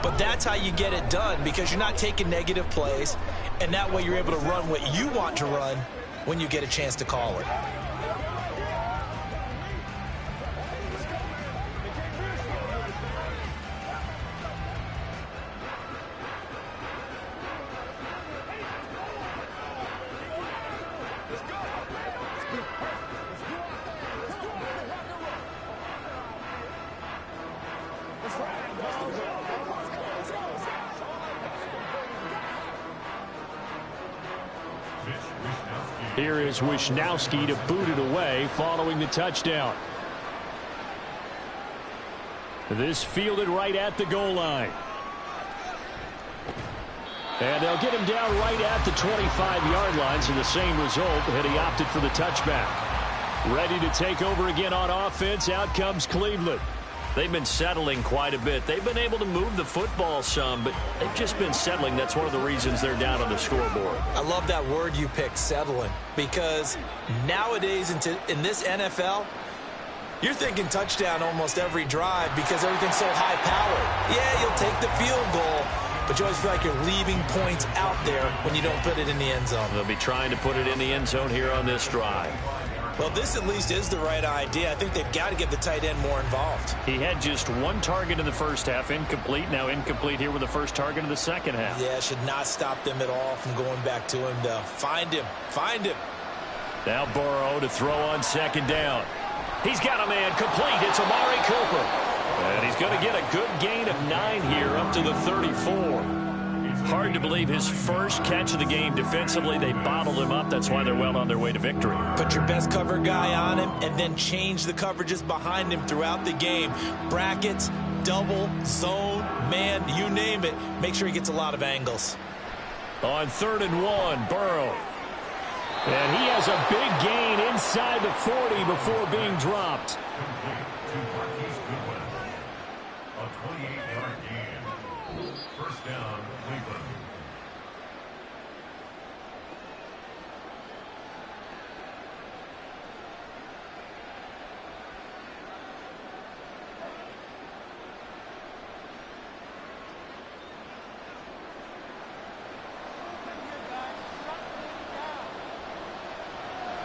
but that's how you get it done because you're not taking negative plays, and that way you're able to run what you want to run when you get a chance to call it. Here is Wisnowski to boot it away following the touchdown. This fielded right at the goal line. And they'll get him down right at the 25-yard line, so the same result, and he opted for the touchback. Ready to take over again on offense, out comes Cleveland. They've been settling quite a bit. They've been able to move the football some, but they've just been settling. That's one of the reasons they're down on the scoreboard. I love that word you picked, settling, because nowadays in this NFL, you're thinking touchdown almost every drive because everything's so high-powered. Yeah, you'll take the field goal, but you always feel like you're leaving points out there when you don't put it in the end zone. They'll be trying to put it in the end zone here on this drive. Well, this at least is the right idea. I think they've got to get the tight end more involved. He had just one target in the first half, incomplete. Now incomplete here with the first target in the second half. Yeah, should not stop them at all from going back to him, though. Find him. Find him. Now Burrow to throw on second down. He's got a man complete. It's Amari Cooper. And he's going to get a good gain of 9 here up to the 34. Hard to believe his first catch of the game defensively. They bottled him up. That's why they're well on their way to victory. Put your best cover guy on him and then change the coverages behind him throughout the game. Brackets, double, zone, man, you name it. Make sure he gets a lot of angles. On 3rd and 1, Burrow. And he has a big gain inside the 40 before being dropped. A 28-yard gain. First down, Cleveland.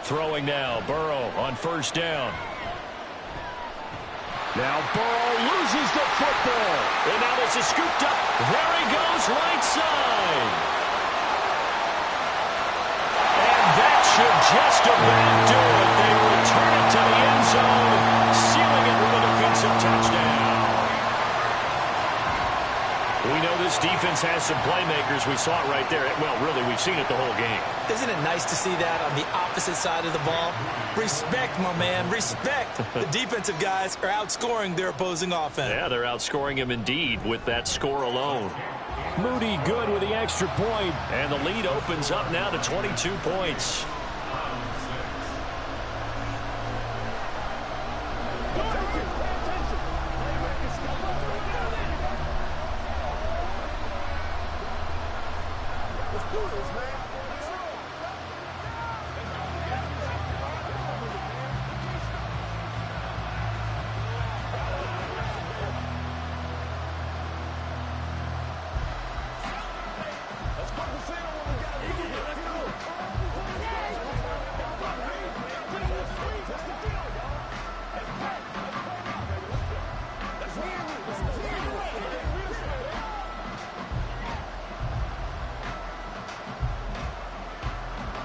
Throwing now, Burrow on first down. Now Burrow loses the football. And now this is scooped up. There he goes, right side. And that should just about do it. They return it to the end zone, sealing it with a defensive touchdown. We know this defense has some playmakers. We saw it right there. Well, really, we've seen it the whole game. Isn't it nice to see that on the opposite side of the ball? Respect, my man, respect. The defensive guys are outscoring their opposing offense. Yeah, they're outscoring him indeed with that score alone. Moody good with the extra point, and the lead opens up now to 22 points.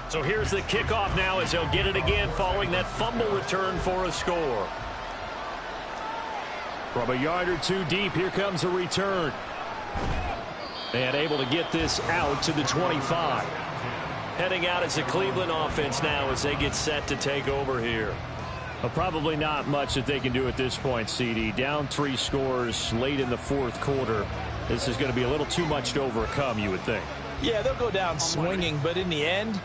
So here's the kickoff now as they'll get it again following that fumble return for a score. From a yard or two deep, here comes a return. And able to get this out to the 25. Heading out as a Cleveland offense now as they get set to take over here. Well, probably not much that they can do at this point, CD. Down 3 scores late in the fourth quarter. This is going to be a little too much to overcome, you would think. Yeah, they'll go down swinging, but in the end,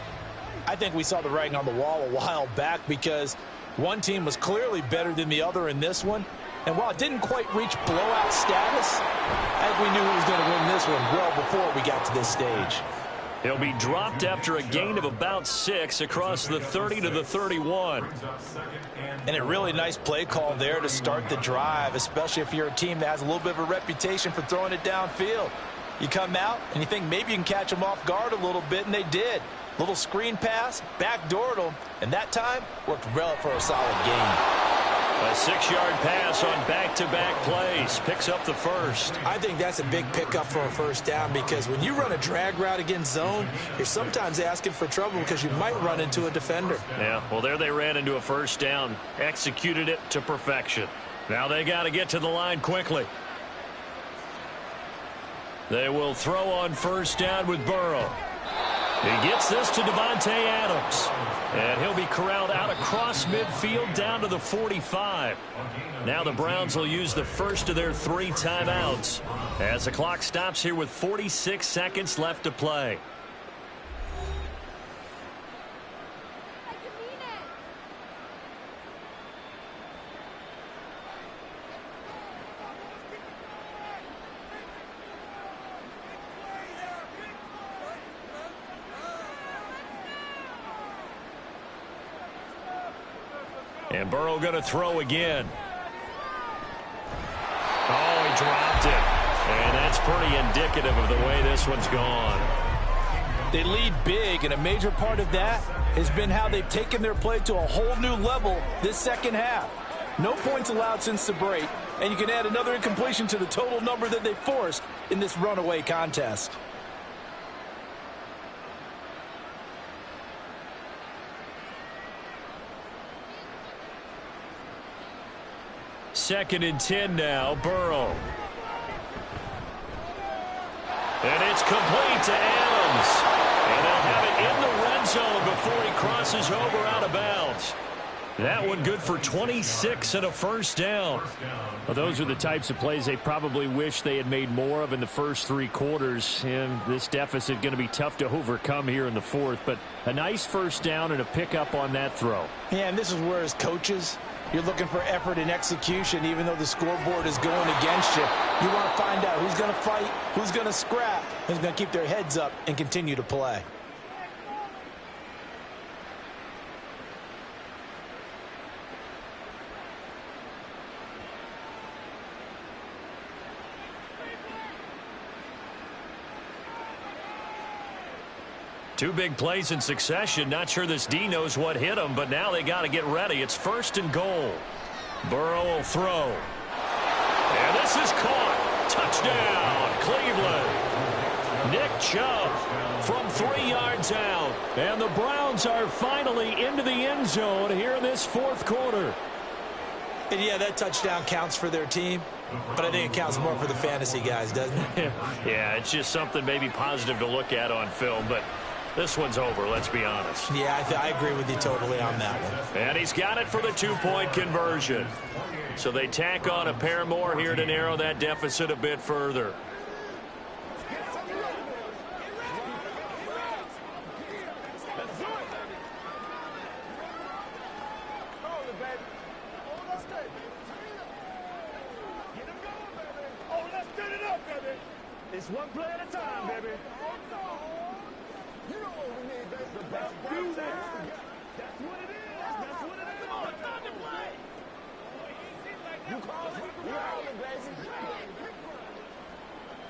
I think we saw the writing on the wall a while back because one team was clearly better than the other in this one. And while it didn't quite reach blowout status, I think we knew who was going to win this one well before we got to this stage. He'll be dropped after a gain of about 6 across the 30 to the 31. And a really nice play call there to start the drive, especially if you're a team that has a little bit of a reputation for throwing it downfield. You come out and you think maybe you can catch them off guard a little bit, and they did. Little screen pass, backdoored them, and that time worked well for a solid gain. A 6-yard pass on back-to-back plays. Picks up the first. I think that's a big pickup for a first down because when you run a drag route against zone, you're sometimes asking for trouble because you might run into a defender. Yeah, well, there they ran into a first down. Executed it to perfection. Now they got to get to the line quickly. They will throw on first down with Burrow. He gets this to Davante Adams. And he'll be corralled out across midfield down to the 45. Now the Browns will use the first of their 3 timeouts as the clock stops here with 46 seconds left to play. And Burrow going to throw again. Oh, he dropped it. And that's pretty indicative of the way this one's gone. They lead big, and a major part of that has been how they've taken their play to a whole new level this second half. No points allowed since the break, and you can add another incompletion to the total number that they forced in this runaway contest. Second and 10 now, Burrow. And it's complete to Adams. And they'll have it in the red zone before he crosses over out of bounds. That one good for 26 and a first down. Well, those are the types of plays they probably wish they had made more of in the first 3 quarters. And this deficit going to be tough to overcome here in the fourth. But a nice first down and a pickup on that throw. Yeah, and this is where, as coaches, you're looking for effort and execution, even though the scoreboard is going against you. You want to find out who's going to fight, who's going to scrap, who's going to keep their heads up and continue to play. Two big plays in succession. Not sure this D knows what hit him, but now they got to get ready. It's first and goal. Burrow will throw. And this is caught. Touchdown, Cleveland. Nick Chubb from 3 yards out. And the Browns are finally into the end zone here in this fourth quarter. And yeah, that touchdown counts for their team, but I think it counts more for the fantasy guys, doesn't it? Yeah, it's just something maybe positive to look at on film, but this one's over, let's be honest. Yeah, I agree with you totally on that one. And he's got it for the 2-point conversion. So they tack on a pair more here to narrow that deficit a bit further. It's one play at a time, baby. You know what we need, baby. Do that. That's what it is. That's what it is. Come on, time to play. You call it. We call it, baby.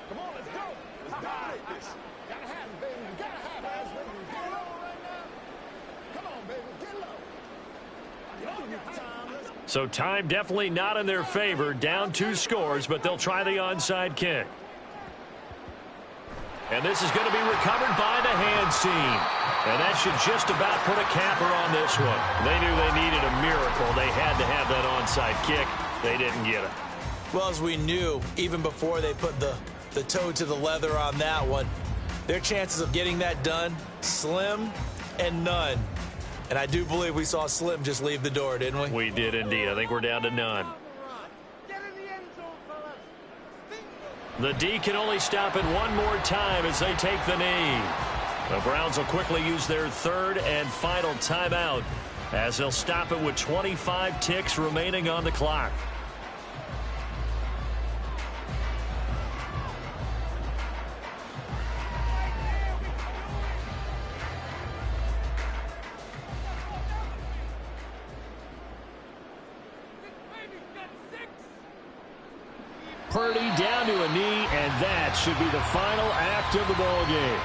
Come on, let's go. Let's dominate this. Gotta have it, baby. You gotta have it, baby. Get low right now. Come on, baby. Get low. You know you got time. So time definitely not in their favor. Down 2 scores, but they'll try the onside kick. And this is going to be recovered by the hands team. And that should just about put a capper on this one. They knew they needed a miracle. They had to have that onside kick. They didn't get it. Well, as we knew, even before they put the toe to the leather on that one, their chances of getting that done, slim and none. And I do believe we saw Slim just leave the door, didn't we? We did indeed. I think we're down to none. The D can only stop it one more time as they take the knee. The Browns will quickly use their 3rd and final timeout as they'll stop it with 25 ticks remaining on the clock. Purdy down to a knee, and that should be the final act of the ball game.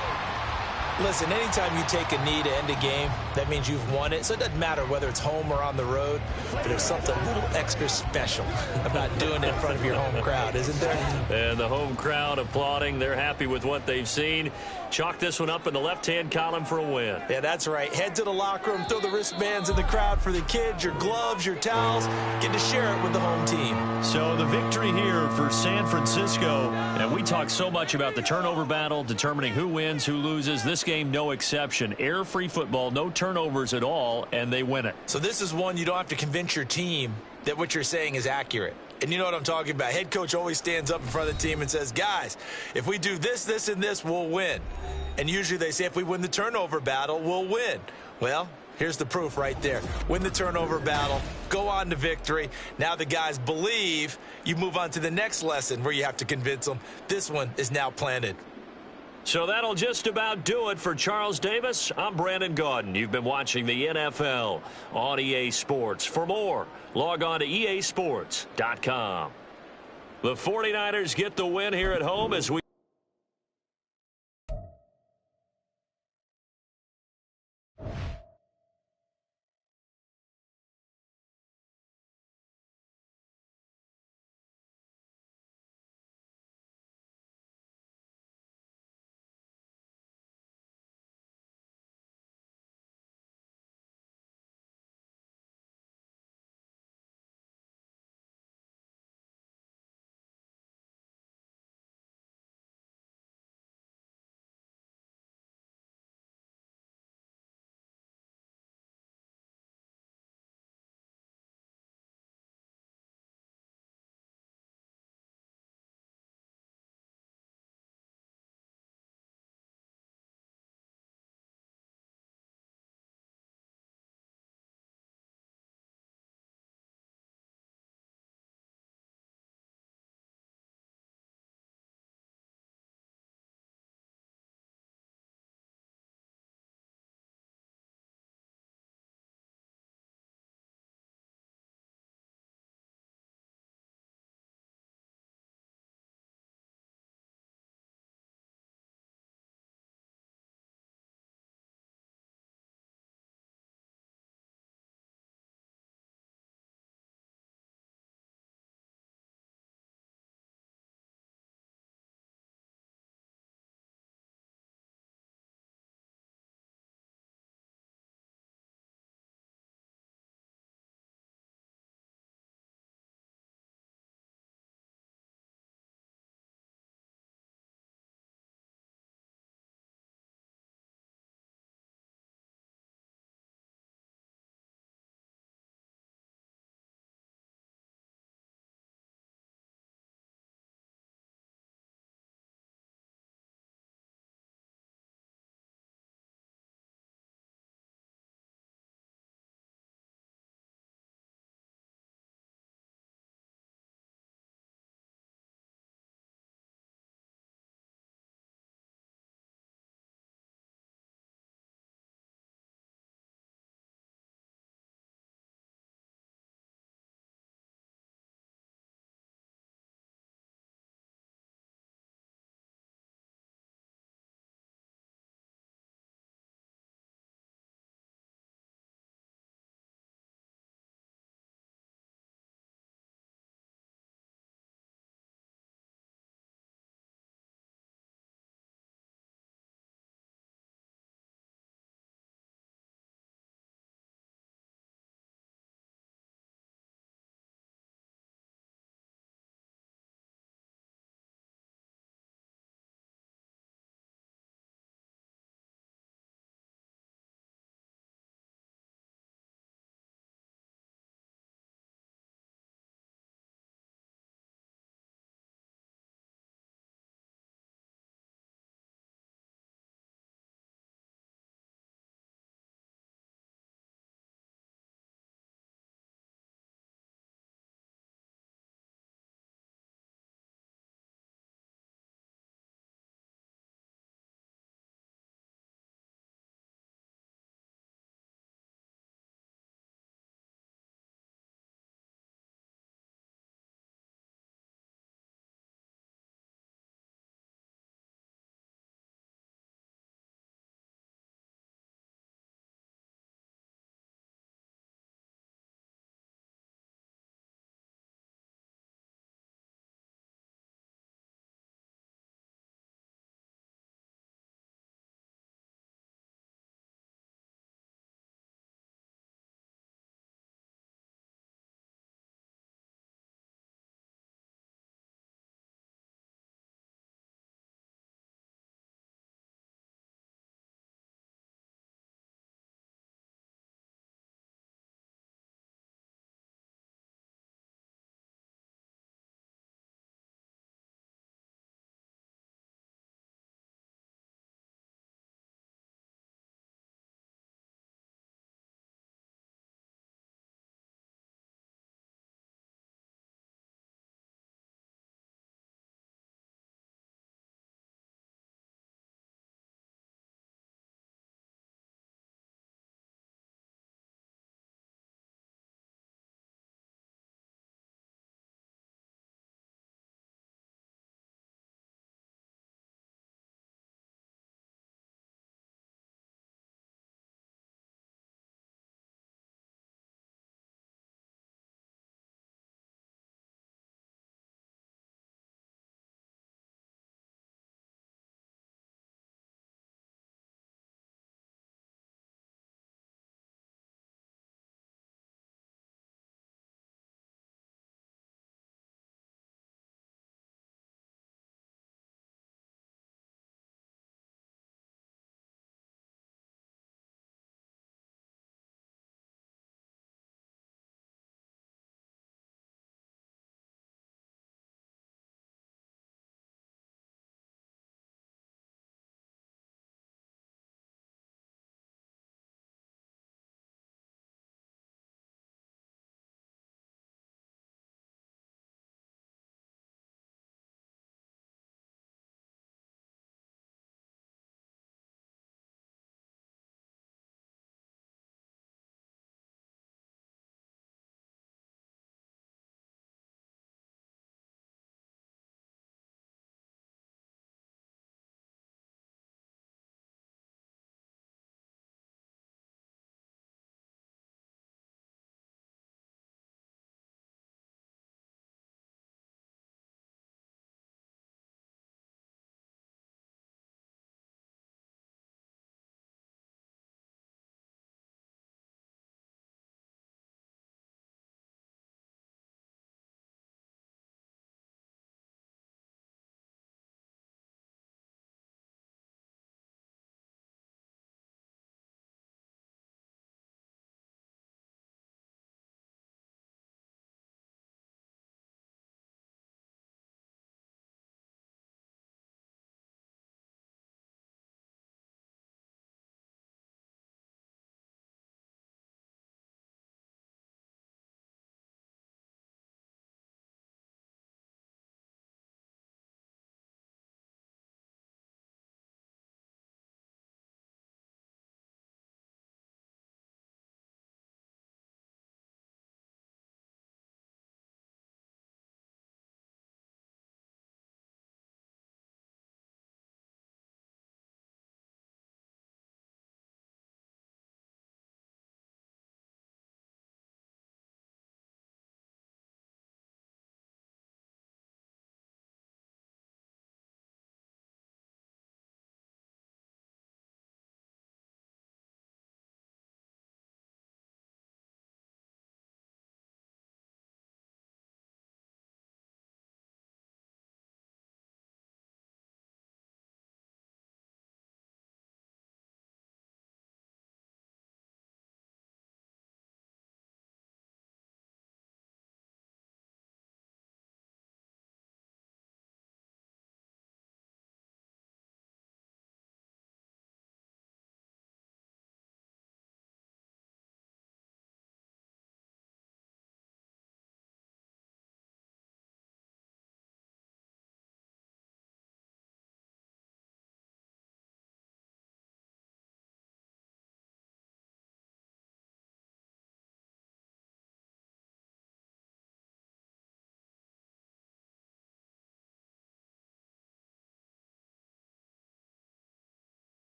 Listen, anytime you take a knee to end a game, that means you've won it. So it doesn't matter whether it's home or on the road, but there's something a little extra special about doing it in front of your home crowd, isn't there? And the home crowd applauding. They're happy with what they've seen. Chalk this one up in the left-hand column for a win. Yeah, that's right. Head to the locker room, throw the wristbands in the crowd for the kids, your gloves, your towels. Get to share it with the home team. So the victory here for San Francisco. And we talk so much about the turnover battle, determining who wins, who loses. This game game no exception. Air-free football, no turnovers at all, and they win it. So this is one you don't have to convince your team that what you're saying is accurate. And you know what I'm talking about. Head coach always stands up in front of the team and says, guys, if we do this, this, and this, we'll win. And usually they say if we win the turnover battle, we'll win. Well, here's the proof right there. Win the turnover battle, go on to victory. Now the guys believe. You move on to the next lesson where you have to convince them. This one is now planted. So that'll just about do it for Charles Davis. I'm Brandon Gaudin. You've been watching the NFL on EA Sports. For more, log on to easports.com. The 49ers get the win here at home as we